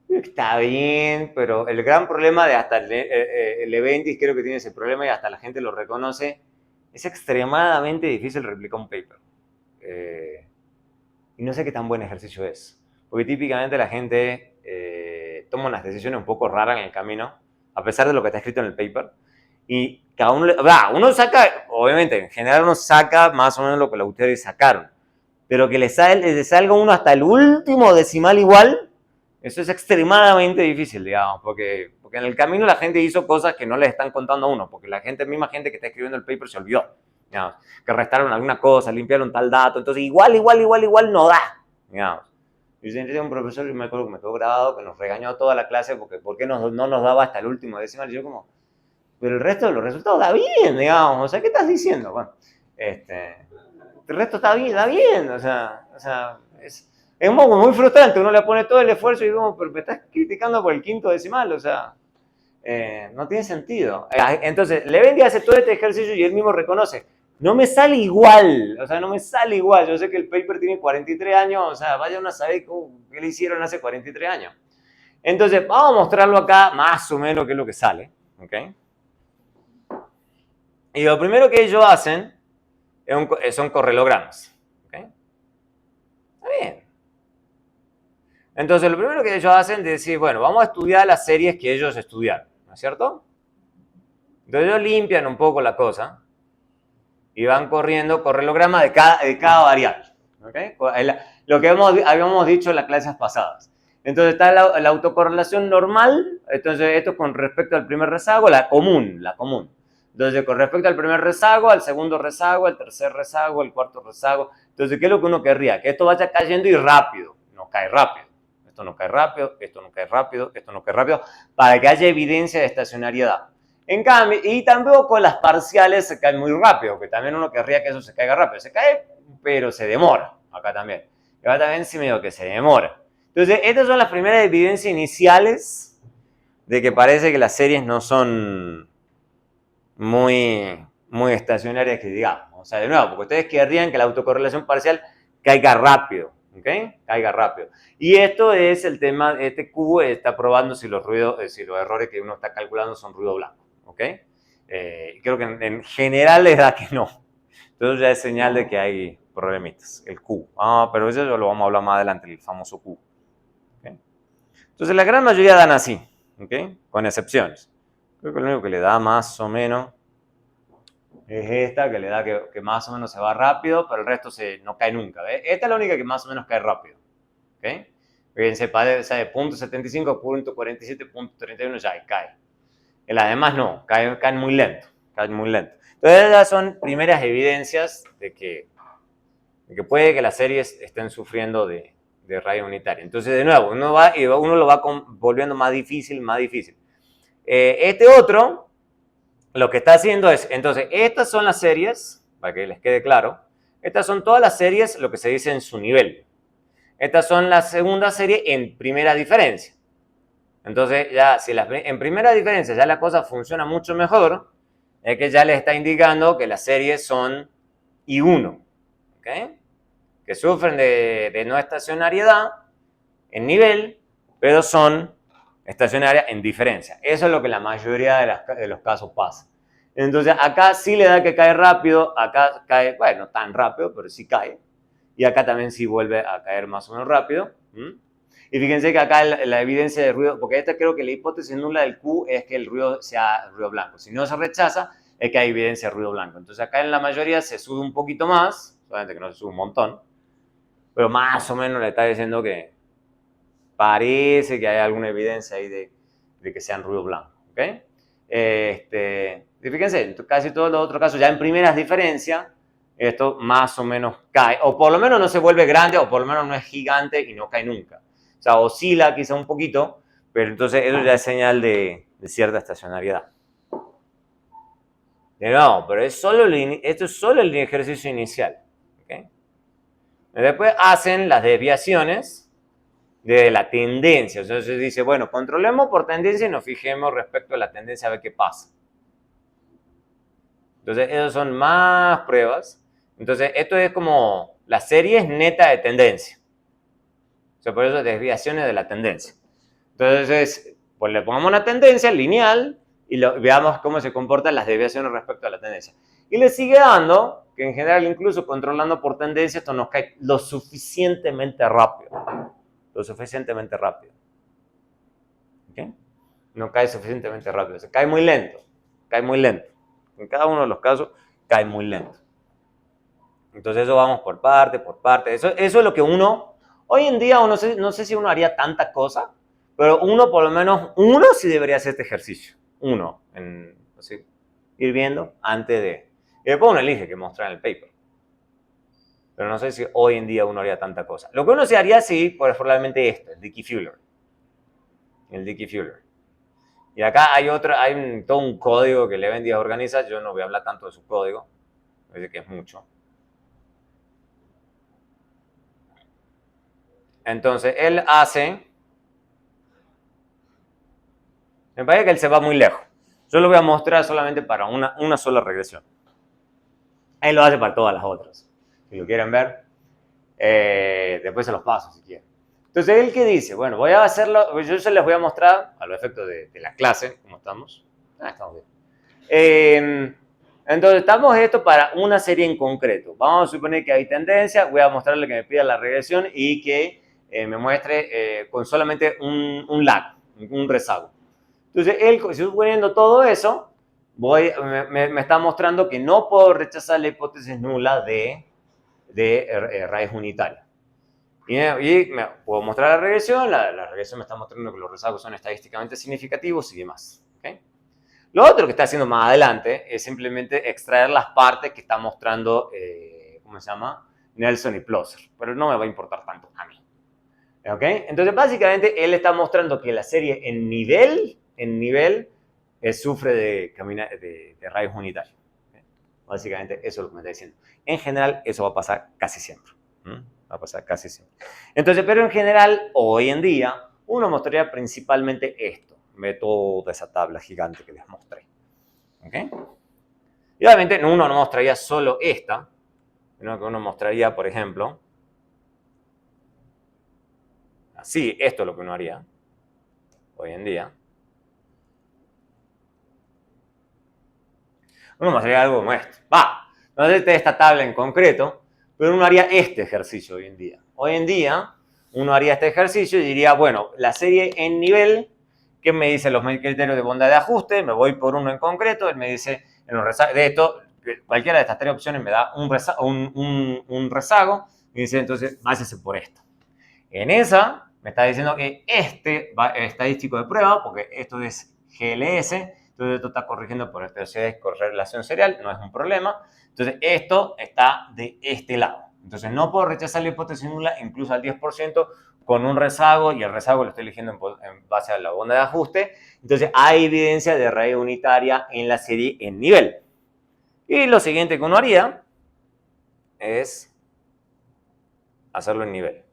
Está bien, pero el gran problema de hasta el Leventis creo que tiene ese problema y hasta la gente lo reconoce, es extremadamente difícil replicar un paper. Y no sé qué tan buen ejercicio es, porque típicamente la gente toma unas decisiones un poco raras en el camino, a pesar de lo que está escrito en el paper, y cada uno saca, obviamente, en general uno saca más o menos lo que los autores sacaron, pero que le salga uno hasta el último decimal igual, eso es extremadamente difícil, digamos, porque en el camino la gente hizo cosas que no les están contando a uno, porque la misma gente que está escribiendo el paper se olvidó, digamos, que restaron alguna cosa, limpiaron tal dato, entonces igual no da, digamos. Yo tenía un profesor, me acuerdo que me quedó grabado, que nos regañó toda la clase porque ¿por qué no nos daba hasta el último decimal? Y yo como, pero el resto de los resultados da bien, digamos, o sea, ¿qué estás diciendo? Bueno, el resto está bien, da bien, o sea es un poco muy frustrante, uno le pone todo el esfuerzo y digo, pero me estás criticando por el quinto decimal, o sea, no tiene sentido. Entonces, Leventis hace todo este ejercicio y él mismo reconoce, no me sale igual, o sea, no me sale igual, yo sé que el paper tiene 43 años, o sea, vayan a saber qué le hicieron hace 43 años. Entonces, vamos a mostrarlo acá, más o menos qué es lo que sale, ¿ok? Y lo primero que ellos hacen son correlogramas, ¿ok? Está bien. Entonces, lo primero que ellos hacen es decir, bueno, vamos a estudiar las series que ellos estudiaron, ¿no es cierto? Entonces, ellos limpian un poco la cosa y van corriendo correlograma de cada variable, ¿ok? Lo que habíamos dicho en las clases pasadas. Entonces, está la autocorrelación normal, entonces esto con respecto al primer rezago, la común. Entonces, con respecto al primer rezago, al segundo rezago, al tercer rezago, al cuarto rezago. Entonces, ¿qué es lo que uno querría? Que esto vaya cayendo y rápido. No cae rápido. Esto no cae rápido, esto no cae rápido, esto no cae rápido, para que haya evidencia de estacionariedad. En cambio, y tampoco con las parciales se caen muy rápido, que también uno querría que eso se caiga rápido. Se cae, pero se demora. Acá también. Y acá también sí medio que se demora. Entonces, estas son las primeras evidencias iniciales de que parece que las series no son muy estacionarias, que digamos. O sea, de nuevo, porque ustedes querrían que la autocorrelación parcial caiga rápido, ¿ok? Caiga rápido. Y esto es el tema, este cubo está probando si los errores que uno está calculando son ruido blanco, ¿ok? Creo que en general les da que no. Entonces ya es señal de que hay problemitas, el cubo. Pero eso lo vamos a hablar más adelante, el famoso cubo. ¿Okay? Entonces la gran mayoría dan así, ¿ok? Con excepciones. Creo que lo único que le da más o menos es esta, que le da que más o menos se va rápido, pero el resto no cae nunca. ¿Ves? Esta es la única que más o menos cae rápido. ¿Ok? Fíjense, de punto 75, punto 47, punto 31 ya cae. Las demás no, caen muy lento. Entonces esas son primeras evidencias de que puede que las series estén sufriendo de radio unitaria. Entonces, de nuevo, uno lo va volviendo más difícil. Este otro, lo que está haciendo es, entonces, estas son las series, para que les quede claro, estas son todas las series, lo que se dice en su nivel. Estas son la segunda serie en primera diferencia. Entonces, ya, si en primera diferencia ya la cosa funciona mucho mejor, es que ya les está indicando que las series son I1, ¿ok? Que sufren de no estacionariedad en nivel, pero son estacionarias en diferencia. Eso es lo que la mayoría de los casos pasa. Entonces, acá sí le da que cae rápido, acá cae, bueno, no tan rápido, pero sí cae. Y acá también sí vuelve a caer más o menos rápido. Y fíjense que acá la evidencia de ruido, porque esta creo que la hipótesis nula del Q es que el ruido sea ruido blanco. Si no se rechaza, es que hay evidencia de ruido blanco. Entonces acá en la mayoría se sube un poquito más, solamente que no se sube un montón, pero más o menos le está diciendo que parece que hay alguna evidencia ahí de que sean ruido blanco. ¿Ok? Y fíjense, en casi todos los otros casos, ya en primeras diferencias, esto más o menos cae, o por lo menos no se vuelve grande, o por lo menos no es gigante y no cae nunca. O sea, oscila quizá un poquito, pero entonces eso ya es señal de cierta estacionariedad. De nuevo, pero esto es solo el ejercicio inicial. ¿Okay? Después hacen las desviaciones de la tendencia. Entonces dice, bueno, controlemos por tendencia y nos fijemos respecto a la tendencia a ver qué pasa. Entonces, esas son más pruebas. Entonces, esto es como la serie es neta de tendencia. O sea, por eso desviaciones de la tendencia. Entonces, pues le pongamos una tendencia lineal y veamos cómo se comportan las desviaciones respecto a la tendencia. Y le sigue dando, que en general incluso controlando por tendencia, esto nos cae lo suficientemente rápido. Lo suficientemente rápido. ¿Ok? No cae suficientemente rápido. Se cae muy lento. Cae muy lento. En cada uno de los casos, cae muy lento. Entonces eso vamos por parte, por parte. Eso es lo que uno, hoy en día, no sé si uno haría tanta cosa, pero uno por lo menos, uno sí debería hacer este ejercicio. Uno, así, ir viendo antes de... Y después uno elige que mostrar en el paper. Pero no sé si hoy en día uno haría tanta cosa. Lo que uno se haría, sí, pues probablemente esto, el Dickey Fuller. El Dickey Fuller. Y acá hay todo un código que Levendias organiza. Yo no voy a hablar tanto de su código. Parece que es mucho. Entonces, él hace... Me parece que él se va muy lejos. Yo lo voy a mostrar solamente para una sola regresión. Él lo hace para todas las otras. Si lo quieren ver, después se los paso si quieren. Entonces, ¿él qué dice? Bueno, voy a hacerlo, yo se les voy a mostrar a los efectos de la clase, ¿cómo estamos? Estamos bien. Entonces, estamos esto para una serie en concreto. Vamos a suponer que hay tendencia, voy a mostrarle que me pida la regresión y que me muestre con solamente un lag, un rezago. Entonces, él, suponiendo todo eso, me está mostrando que no puedo rechazar la hipótesis nula de raíz unitaria. Y me puedo mostrar la regresión, la regresión me está mostrando que los rezagos son estadísticamente significativos y demás. ¿Okay? Lo otro que está haciendo más adelante es simplemente extraer las partes que está mostrando, ¿cómo se llama? Nelson y Plosser, pero no me va a importar tanto a mí. ¿Okay? Entonces, básicamente, él está mostrando que la serie en nivel sufre de raíz unitaria. ¿Okay? Básicamente, eso es lo que me está diciendo. En general, eso va a pasar casi siempre. Va a pasar casi siempre. Entonces, pero en general, hoy en día, uno mostraría principalmente esto. Método de esa tabla gigante que les mostré. ¿Okay? Y obviamente, uno no mostraría solo esta, sino que uno mostraría, por ejemplo, así, esto es lo que uno haría hoy en día. Uno mostraría algo como esto. No sé esta tabla en concreto, pero uno haría este ejercicio hoy en día. Hoy en día, uno haría este ejercicio y diría, bueno, la serie en nivel, ¿qué me dice los criterios de bondad de ajuste? Me voy por uno en concreto, él me dice, de esto, cualquiera de estas tres opciones me da un rezago, y dice, entonces, váyase por esto. En esa, me está diciendo que este estadístico de prueba, porque esto es GLS, entonces esto está corrigiendo por especialidades con relación serial, no es un problema. Entonces esto está de este lado. Entonces no puedo rechazar la hipótesis nula incluso al 10% con un rezago, y el rezago lo estoy eligiendo en base a la onda de ajuste. Entonces hay evidencia de raíz unitaria en la serie en nivel. Y lo siguiente que uno haría es hacerlo en nivel.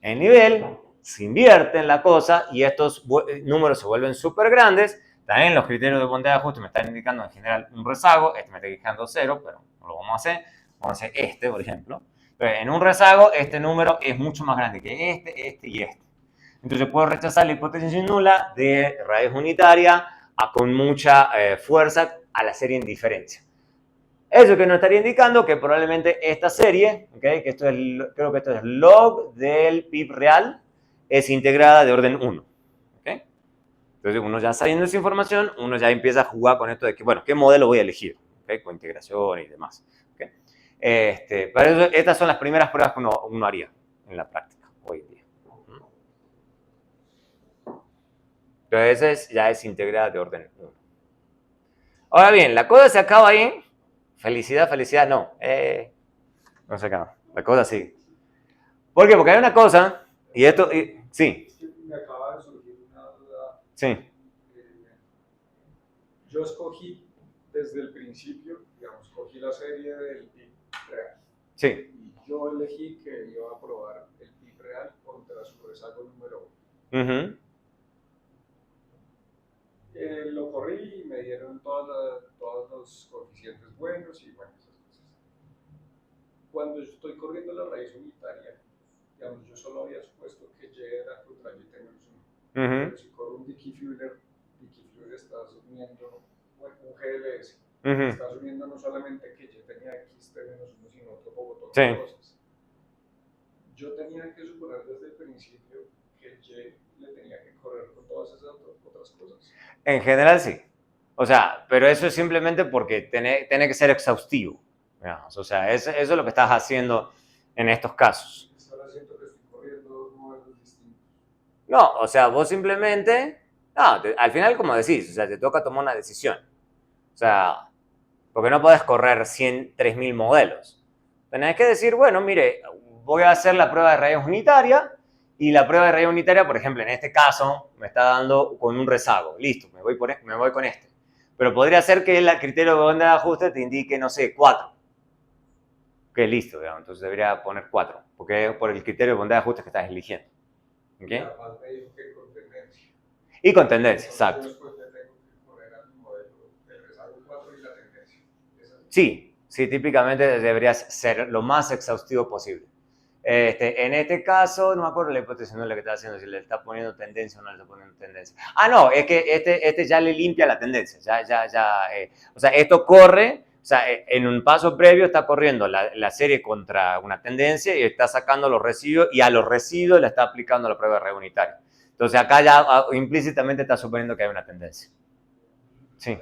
En nivel se invierte en la cosa y estos números se vuelven súper grandes. También los criterios de bondad de ajuste me están indicando en general un rezago. Este me está indicando 0, pero no lo vamos a hacer. Vamos a hacer este, por ejemplo. Pero en un rezago, este número es mucho más grande que este y este. Entonces puedo rechazar la hipótesis nula de raíz unitaria con mucha fuerza a la serie en diferencia. Eso que nos estaría indicando que probablemente esta serie, ¿okay? Que creo que esto es log del PIB real, es integrada de orden 1. ¿Okay? Entonces, uno ya sabiendo esa información, uno ya empieza a jugar con esto de que, bueno, ¿qué modelo voy a elegir? ¿Okay? Con integración y demás. ¿Okay? Para eso, estas son las primeras pruebas que uno haría en la práctica hoy en día. Entonces, ya es integrada de orden 1. Ahora bien, la cosa se acaba ahí. Felicidad, no. No se acaba. La cosa sigue. ¿Por qué? Porque hay una cosa, y esto, sí. Es que me acaba de surgir una duda. Sí. Yo escogí desde el principio, digamos, cogí la serie del PIB real. Sí. Y yo elegí que iba a probar el PIB real contra su rezago número 1. Lo corrí y me dieron todos los coeficientes buenos y bueno, esas cosas. Cuando yo estoy corriendo la raíz unitaria, digamos, yo solo había supuesto que Y era contra Y menos 1. Pero si corro un Dickey Fuller está asumiendo, bueno, un GLS, está asumiendo no solamente que Y tenía X menos 1, sino otro poco de cosas. Yo tenía que suponer desde el principio que Y le tenía que correr con todas esas otras cosas. En general sí. O sea, pero eso es simplemente porque tiene que ser exhaustivo. Digamos. O sea, eso es lo que estás haciendo en estos casos. Ahora siento que estoy corriendo dos modelos distintos. No, o sea, vos simplemente... No, al final, como decís, o sea, te toca tomar una decisión. O sea, porque no podés correr 3.000 modelos. Tenés que decir, bueno, mire, voy a hacer la prueba de raíz unitaria y la prueba de raíz unitaria, por ejemplo, en este caso, me está dando con un rezago. Listo, me voy con este. Pero podría ser que el criterio de bondad de ajuste te indique, no sé, 4. Que listo, digamos, entonces debería poner 4, porque es por el criterio de bondad de ajuste que estás eligiendo. ¿Okay? Y además me dijo que con tendencia. Y con tendencia, exacto. Después le tengo que poner al modelo el rezago 4 y la tendencia. Sí, típicamente deberías ser lo más exhaustivo posible. En este caso, no me acuerdo la hipótesis no es la que está haciendo, si le está poniendo tendencia o no le está poniendo tendencia. Ah, no, es que este ya le limpia la tendencia. O sea, esto corre, o sea, en un paso previo está corriendo la serie contra una tendencia y está sacando los residuos y a los residuos le está aplicando la prueba de red unitaria. Entonces acá ya implícitamente está suponiendo que hay una tendencia. Sí.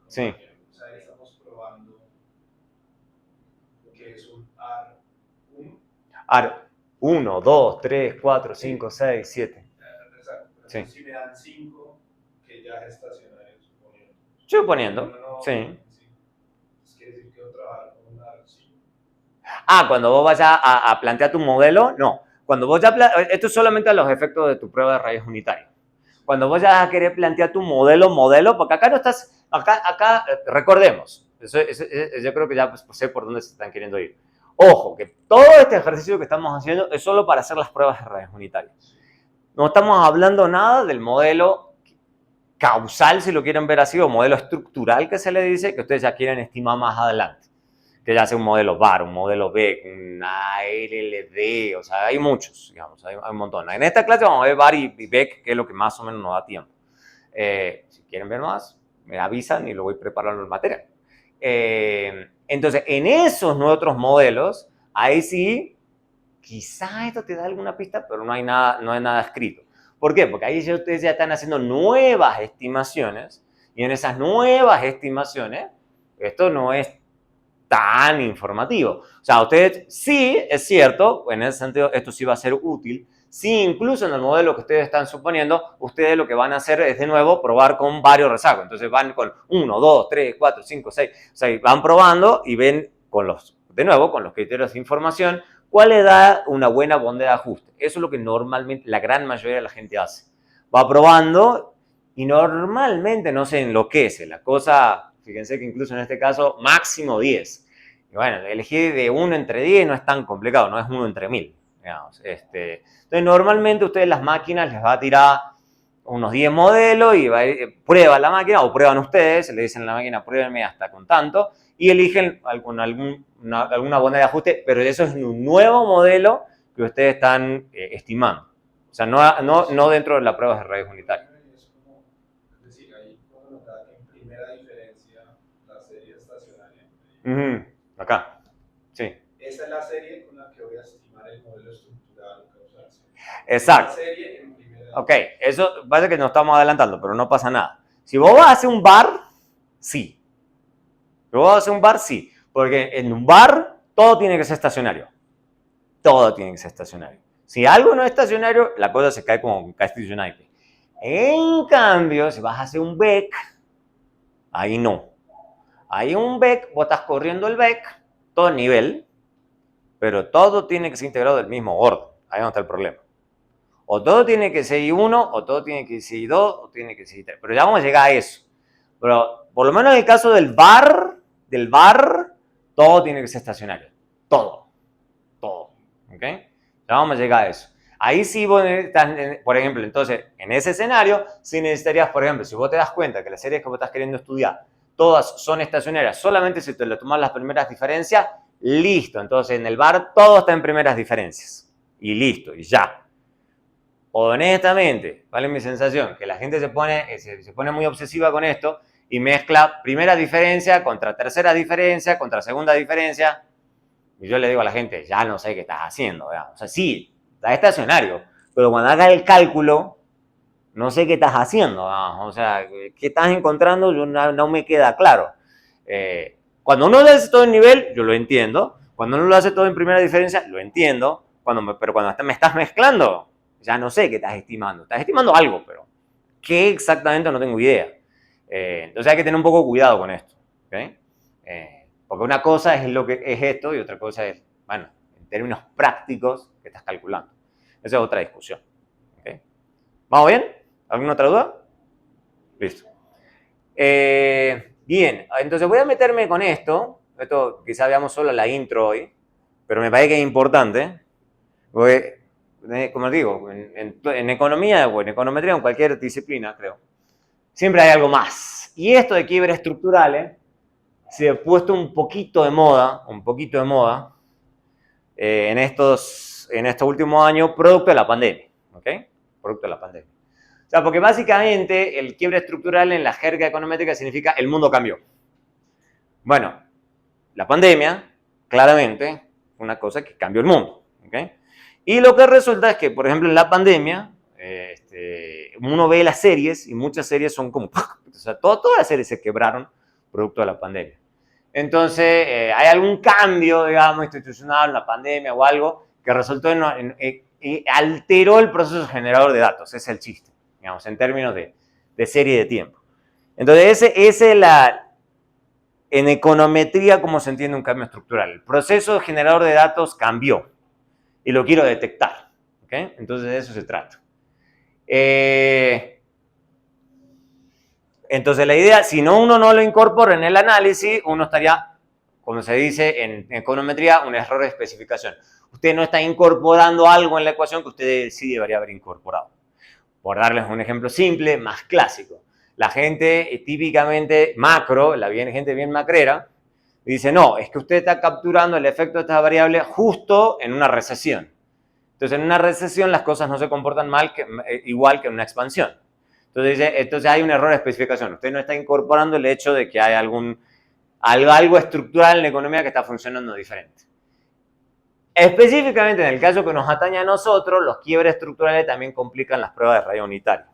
Sí. O sea, estamos probando que es un AR1. AR1, 2, 3, 4, 5, 6, 7. Exacto. Sí. Si me dan 5, que ya es estacionario, suponiendo. Suponiendo, sí. Entonces quiere decir que yo trabajar con un AR5. Ah, cuando vos vayas a plantear tu modelo, no. Cuando vos esto es solamente a los efectos de tu prueba de raíz unitaria. Cuando vos ya vas a querer plantear tu modelo, porque acá no estás, acá recordemos, yo creo que ya sé por dónde se están queriendo ir. Ojo, que todo este ejercicio que estamos haciendo es solo para hacer las pruebas de raíz unitaria. No estamos hablando nada del modelo causal, si lo quieren ver así, o modelo estructural que se le dice, que ustedes ya quieren estimar más adelante. Que ya sea un modelo VAR, un modelo BEC, un ALLD, o sea, hay muchos, digamos, hay un montón. En esta clase vamos a ver VAR y BEC, que es lo que más o menos nos da tiempo. Si quieren ver más, me avisan y lo voy preparando en material. Entonces, en esos otros modelos, ahí sí, quizá esto te da alguna pista, pero no hay nada escrito. ¿Por qué? Porque ahí ustedes ya están haciendo nuevas estimaciones y en esas nuevas estimaciones, esto no es tan informativo. O sea, ustedes sí, es cierto, en ese sentido esto sí va a ser útil, sí, incluso en el modelo que ustedes están suponiendo, ustedes lo que van a hacer es de nuevo probar con varios rezagos. Entonces van con 1, 2, 3, 4, 5, 6, o sea, van probando y ven de nuevo, con los criterios de información, cuál le da una buena bondad de ajuste. Eso es lo que normalmente la gran mayoría de la gente hace. Va probando y normalmente no se enloquece. La cosa, fíjense que incluso en este caso, máximo 10. Y bueno, elegir de 1 entre 10 no es tan complicado, no es 1 entre 1000. Digamos. Entonces, normalmente ustedes las máquinas les va a tirar unos 10 modelos y prueban la máquina o prueban ustedes, le dicen a la máquina, pruébenme hasta con tanto, y eligen alguna bondad de ajuste, pero eso es un nuevo modelo que ustedes están estimando. O sea, no dentro de la prueba de raíz unitaria. Es decir, ahí cuando nos da en primera diferencia la serie estacionaria. Acá, sí. Esa es la serie con la que voy a estimar el modelo estructural causal. Exacto. La serie en primera. Ok, eso parece que nos estamos adelantando, pero no pasa nada. Si vos vas a hacer un bar, sí. Si vos vas a hacer un bar, sí. Porque en un bar todo tiene que ser estacionario. Todo tiene que ser estacionario. Si algo no es estacionario, la cosa se cae como un castillo de naipes. En cambio, si vas a hacer un BEC, ahí no. Ahí un BEC, vos estás corriendo el BEC, todo el nivel, pero todo tiene que ser integrado del mismo orden. Ahí no está el problema. O todo tiene que ser I1, o todo tiene que ser I2, o tiene que ser I3. Pero ya vamos a llegar a eso. Pero por lo menos en el caso del bar, todo tiene que ser estacionario. Todo. ¿Ok? Ya vamos a llegar a eso. Ahí sí vos necesitas, por ejemplo, entonces, en ese escenario, sí necesitarías, por ejemplo, si vos te das cuenta que las series que vos estás queriendo estudiar, todas son estacionarias, solamente si te le tomas las primeras diferencias, listo. Entonces, en el bar todo está en primeras diferencias. Y listo, y ya. Honestamente, ¿vale? Mi sensación, que la gente se pone muy obsesiva con esto y mezcla primera diferencia contra tercera diferencia, contra segunda diferencia. Y yo le digo a la gente, ya no sé qué estás haciendo, ¿verdad? O sea, sí, está estacionario, pero cuando haga el cálculo, no sé qué estás haciendo, ¿verdad? O sea, ¿qué estás encontrando? Yo no me queda claro. Cuando uno lo hace todo en nivel, yo lo entiendo. Cuando uno lo hace todo en primera diferencia, lo entiendo. Pero cuando me estás mezclando, ya no sé qué estás estimando. Estás estimando algo, pero ¿qué exactamente? No tengo idea. Entonces hay que tener un poco cuidado con esto. ¿Okay? Porque una cosa es lo que es esto y otra cosa es, bueno, en términos prácticos, que estás calculando. Esa es otra discusión. ¿Okay? ¿Vamos bien? ¿Alguna otra duda? Listo. Bien, entonces voy a meterme con esto. Esto quizá veamos solo la intro hoy, pero me parece que es importante. Porque, como digo, en economía o en econometría o en cualquier disciplina, creo, siempre hay algo más. Y esto de quiebres estructurales se ha puesto un poquito de moda en estos últimos años, producto de la pandemia. ¿Ok? Producto de la pandemia. O sea, porque básicamente el quiebre estructural en la jerga econométrica significa el mundo cambió. Bueno, la pandemia, claramente, fue una cosa que cambió el mundo. ¿Okay? Y lo que resulta es que, por ejemplo, en la pandemia, uno ve las series y muchas series son como... O sea, todas las series se quebraron producto de la pandemia. Entonces, hay algún cambio, digamos, institucional en la pandemia o algo que resultó alteró el proceso generador de datos. Ese es el chiste, digamos, en términos de serie de tiempo. Entonces, ese es en econometría como se entiende un cambio estructural. El proceso generador de datos cambió y lo quiero detectar. ¿Okay? Entonces, de eso se trata. Entonces, la idea, si uno no lo incorpora en el análisis, uno estaría, como se dice en econometría, un error de especificación. Usted no está incorporando algo en la ecuación que usted sí debería haber incorporado. Por darles un ejemplo simple, más clásico. La gente típicamente macro, gente bien macrera, dice, no, es que usted está capturando el efecto de esta variable justo en una recesión. Entonces, en una recesión las cosas no se comportan igual que en una expansión. Entonces hay un error de especificación. Usted no está incorporando el hecho de que hay algo estructural en la economía que está funcionando diferente. Específicamente en el caso que nos atañe a nosotros, los quiebres estructurales también complican las pruebas de rayo unitaria.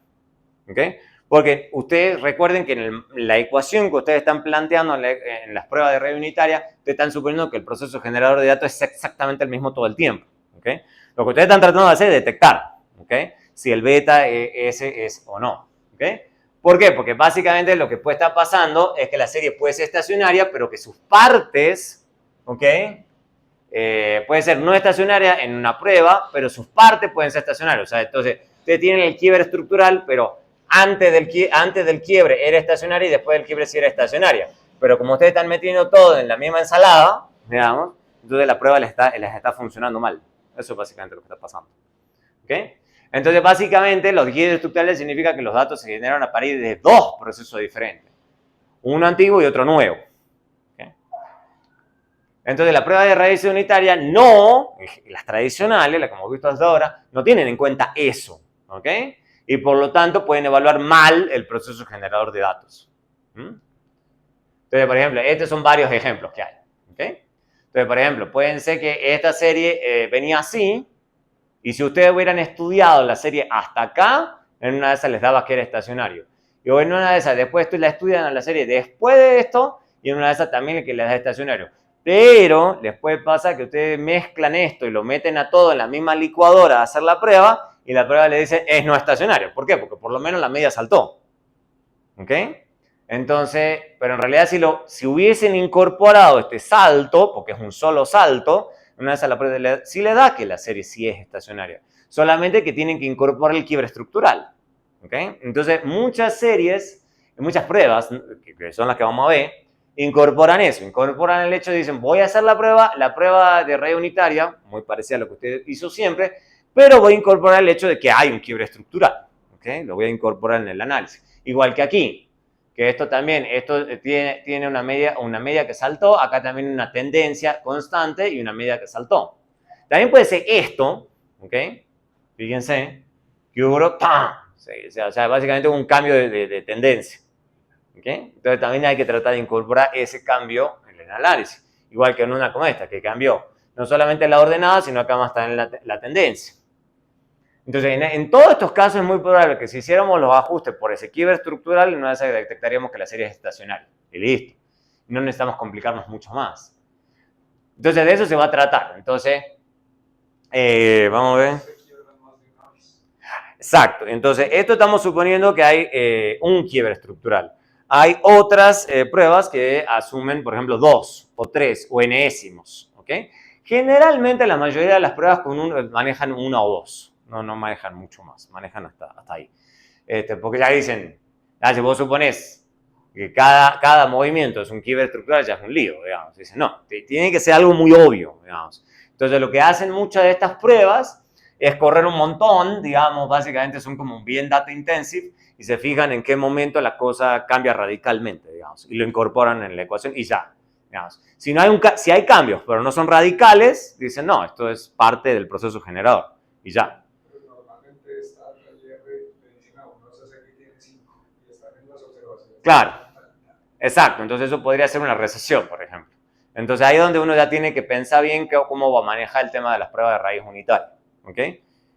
¿Okay? Porque ustedes recuerden que en la ecuación que ustedes están planteando en las pruebas de rayo unitaria, ustedes están suponiendo que el proceso generador de datos es exactamente el mismo todo el tiempo. ¿Okay? Lo que ustedes están tratando de hacer es detectar, ¿okay? Si el beta ese es o no. ¿Okay? ¿Por qué? Porque básicamente lo que puede estar pasando es que la serie puede ser estacionaria, pero que sus partes, ¿okay? Puede ser no estacionaria en una prueba, pero sus partes pueden ser estacionarias. O sea, entonces, ustedes tienen el quiebre estructural, pero antes del quiebre era estacionaria y después del quiebre sí era estacionaria. Pero como ustedes están metiendo todo en la misma ensalada, digamos, entonces la prueba les está funcionando mal. Eso es básicamente lo que está pasando. ¿Okay? Entonces, básicamente, los quiebres estructurales significa que los datos se generan a partir de dos procesos diferentes. Uno antiguo y otro nuevo. ¿Okay? Entonces, la prueba de raíz unitaria las tradicionales, las que hemos visto hasta ahora, no tienen en cuenta eso. ¿Ok? Y por lo tanto, pueden evaluar mal el proceso generador de datos. Entonces, por ejemplo, estos son varios ejemplos que hay. ¿Ok? Entonces, por ejemplo, pueden ser que esta serie venía así, y si ustedes hubieran estudiado la serie hasta acá, en una de esas les daba que era estacionario. Y en una de esas, después la estudian a la serie después de esto, y en una de esas también que les da estacionario. Pero después pasa que ustedes mezclan esto y lo meten a todo en la misma licuadora a hacer la prueba, y la prueba le dice es no estacionario. ¿Por qué? Porque por lo menos la media saltó. ¿Ok? Entonces, pero en realidad si hubiesen incorporado este salto, porque es un solo salto, una vez a la prueba sí le da que la serie sí es estacionaria. Solamente que tienen que incorporar el quiebre estructural. ¿Okay? Entonces, muchas series, muchas pruebas, que son las que vamos a ver, incorporan eso. Incorporan el hecho de dicen, voy a hacer la prueba de rayo unitaria, muy parecida a lo que usted hizo siempre, pero voy a incorporar el hecho de que hay un quiebre estructural. ¿Okay? Lo voy a incorporar en el análisis. Igual que aquí, que esto también, esto tiene una media que saltó, acá también una tendencia constante y una media que saltó. También puede ser esto, ¿ok? Fíjense, que hubo, ¡pam! O sea, básicamente un cambio de tendencia. ¿Okay? Entonces también hay que tratar de incorporar ese cambio en el análisis. Igual que en una como esta, que cambió no solamente la ordenada, sino acá más también la tendencia. Entonces, en todos estos casos es muy probable que si hiciéramos los ajustes por ese quiebre estructural, en una vez detectaríamos que la serie es estacionaria. Y listo. No necesitamos complicarnos mucho más. Entonces, de eso se va a tratar. Entonces, vamos a ver. Exacto. Entonces, esto estamos suponiendo que hay un quiebre estructural. Hay otras pruebas que asumen, por ejemplo, 2 o 3 o enésimos. ¿Okay? Generalmente, la mayoría de las pruebas manejan 1 o 2. No manejan mucho más, manejan hasta ahí. Porque ya dicen, si vos suponés que cada movimiento es un quiebre estructural, ya es un lío, digamos. Dicen, no, tiene que ser algo muy obvio, digamos. Entonces, lo que hacen muchas de estas pruebas es correr un montón, digamos, básicamente son como bien data intensive, y se fijan en qué momento la cosa cambia radicalmente, digamos, y lo incorporan en la ecuación y ya, digamos. Si hay cambios, pero no son radicales, dicen, no, esto es parte del proceso generador, y ya. Claro, exacto. Entonces eso podría ser una recesión, por ejemplo. Entonces ahí es donde uno ya tiene que pensar bien cómo va a manejar el tema de las pruebas de raíz unitaria. ¿Ok?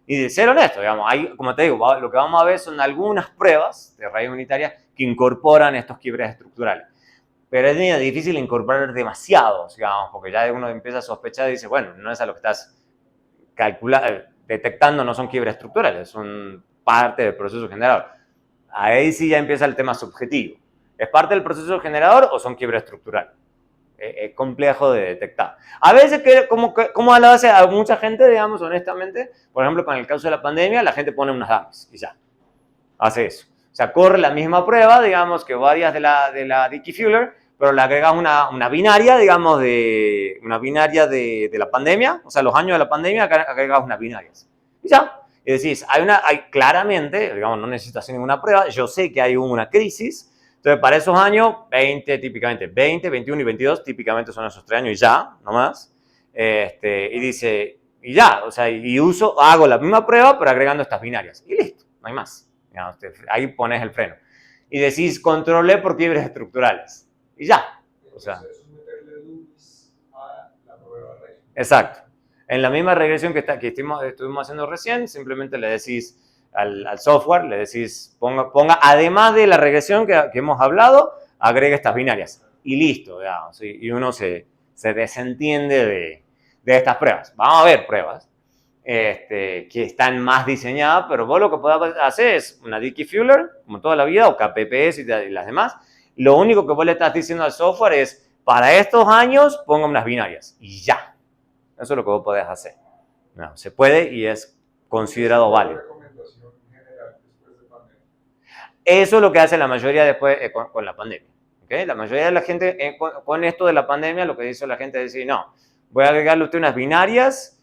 Y de ser honesto, digamos, como te digo, lo que vamos a ver son algunas pruebas de raíz unitaria que incorporan estos quiebres estructurales. Pero es difícil incorporar demasiados, digamos, porque ya uno empieza a sospechar y dice, bueno, no es a lo que estás detectando, no son quiebres estructurales, son parte del proceso generador. Ahí sí ya empieza el tema subjetivo. ¿Es parte del proceso generador o son quiebres estructurales? Es complejo de detectar. A veces, como lo hace a mucha gente, digamos, honestamente, por ejemplo, con el caso de la pandemia, la gente pone unas dummies y ya. Hace eso. O sea, corre la misma prueba, digamos, que varias de la Dickey-Fuller, pero le agregas una binaria, digamos, de la pandemia, o sea, los años de la pandemia, agregas unas binarias. Y ya. Y decís, hay claramente, digamos, no necesitas hacer ninguna prueba, yo sé que hay una crisis. Entonces, para esos años, 20 típicamente, 20, 21 y 22 típicamente son esos 3 años y ya, nomás. Y dice, y ya, o sea, hago la misma prueba, pero agregando estas binarias. Y listo, no hay más. Ahí pones el freno. Y decís, controlé por quiebres estructurales. Y ya. O sea, eso es meterle dummies a la prueba de regresión. Exacto. En la misma regresión que estuvimos haciendo recién, simplemente le decís al software, le decís, ponga además de la regresión que hemos hablado, agregue estas binarias. Y listo, digamos, y uno se desentiende de estas pruebas. Vamos a ver pruebas que están más diseñadas, pero vos lo que podés hacer es una Dickey-Fuller, como toda la vida, o KPPS y las demás. Lo único que vos le estás diciendo al software es, para estos años, ponga unas binarias. Y ya. Eso es lo que vos podés hacer. No, se puede y es considerado válido. Eso es lo que hace la mayoría después con la pandemia. ¿Okay? La mayoría de la gente, con esto de la pandemia, lo que dice la gente es decir, no, voy a agregarle a usted unas binarias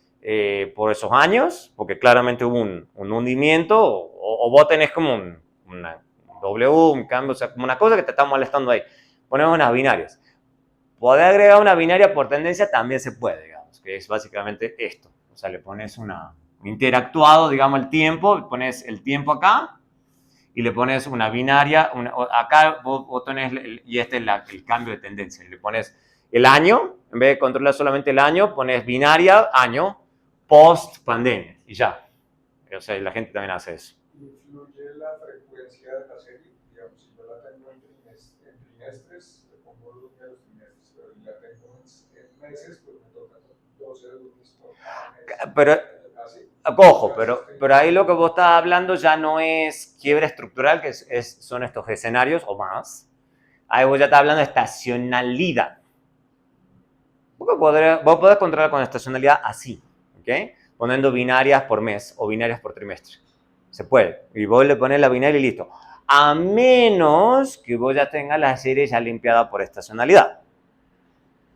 por esos años, porque claramente hubo un hundimiento, o vos tenés como una W, un cambio, o sea, como una cosa que te está molestando ahí. Ponemos unas binarias. Poder agregar una binaria por tendencia también se puede, digamos, que es básicamente esto. O sea, le pones un interactuado, digamos, el tiempo, pones el tiempo acá, y le pones una binaria, acá vos tenés, y este es el cambio de tendencia, le pones el año, en vez de controlar solamente el año, pones binaria, año, post pandemia, y ya. O sea, la gente también hace eso. ¿Influye la frecuencia de la serie? Digamos, si yo la tengo en trimestres, le pongo los trimestres, pero si la tengo en meses, pues me toca 12 meses por mes. Pero, ojo, pero ahí lo que vos estás hablando ya no es quiebre estructural, que son estos escenarios o más. Ahí vos ya estás hablando de estacionalidad. Vos podés controlar con estacionalidad así, ¿ok? Poniendo binarias por mes o binarias por trimestre. Se puede. Y vos le pones la binaria y listo. A menos que vos ya tengas la serie ya limpiada por estacionalidad.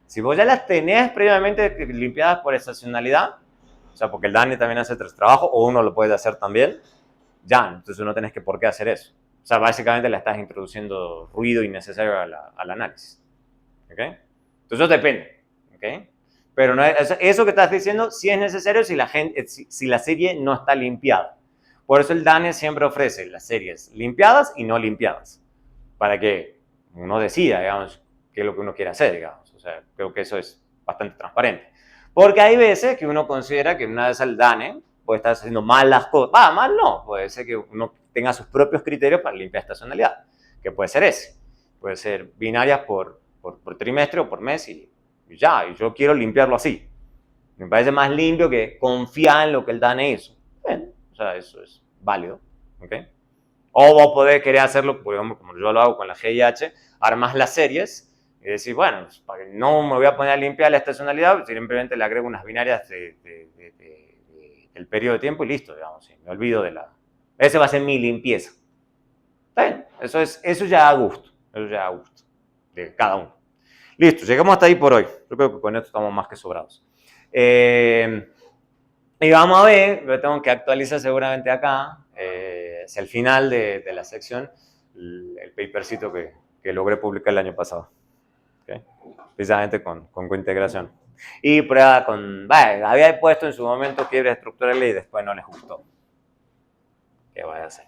Si vos ya las tenés previamente limpiadas por estacionalidad, O sea, porque el DANE también hace tres trabajos, o uno lo puede hacer también, ya, entonces no tenés que por qué hacer eso. O sea, básicamente le estás introduciendo ruido innecesario al análisis. ¿Ok? Entonces eso depende. ¿Ok? Pero no es, eso que estás diciendo sí es necesario si la serie no está limpiada. Por eso el DANE siempre ofrece las series limpiadas y no limpiadas. Para que uno decida, digamos, qué es lo que uno quiere hacer, digamos. O sea, creo que eso es bastante transparente. Porque hay veces que uno considera que una vez al DANE puede estar haciendo mal las cosas. Mal no. Puede ser que uno tenga sus propios criterios para limpiar estacionalidad. Que puede ser ese. Puede ser binarias por trimestre o por mes y ya. Y yo quiero limpiarlo así. Me parece más limpio que confiar en lo que el DANE hizo. Bueno, o sea, eso es válido. ¿Ok? O vos podés querer hacerlo, por ejemplo, como yo lo hago con la GIH, armas las series y decir, bueno, pues, para que no me voy a poner a limpiar la estacionalidad, simplemente le agrego unas binarias del periodo de tiempo y listo, digamos. Me olvido de la... Ese va a ser mi limpieza. ¿Está bien? Eso ya a gusto. Eso ya a gusto de cada uno. Listo, llegamos hasta ahí por hoy. Yo creo que con esto estamos más que sobrados. Y vamos a ver, lo tengo que actualizar seguramente acá, hacia el final de la sección, el papercito que logré publicar el año pasado. ¿Okay? Precisamente con cointegración. Y prueba con... había puesto en su momento quiebres estructurales y después no les gustó. ¿Qué voy a hacer?